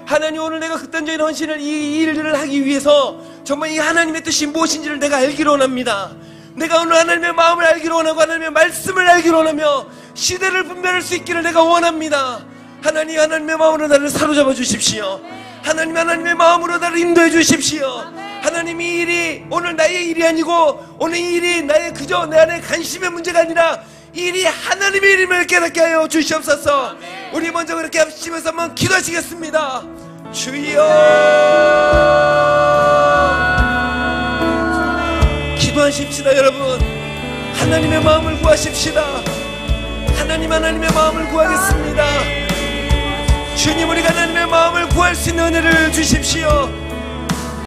Speaker 1: 하나님 오늘 내가 극단적인 헌신을 이 일들을 하기 위해서 정말 이 하나님의 뜻이 무엇인지를 내가 알기로 원합니다. 내가 오늘 하나님의 마음을 알기로 원하고 하나님의 말씀을 알기로 원하며 시대를 분별할 수 있기를 내가 원합니다. 하나님 하나님의 마음으로 나를 사로잡아 주십시오. 하나님 하나님의 마음으로 나를 인도해 주십시오. 하나님 이 일이 오늘 나의 일이 아니고 오늘 이 일이 나의 그저 내 안에 관심의 문제가 아니라 이 일이 하나님의 일임을 깨닫게 하여 주시옵소서. 우리 먼저 그렇게 합심해서 한번 기도하시겠습니다. 주여 기도하십시다. 여러분 하나님의 마음을 구하십시다. 하나님의 마음을 구하겠습니다. 주님 우리가 하나님의 마음을 구할 수 있는 은혜를 주십시오.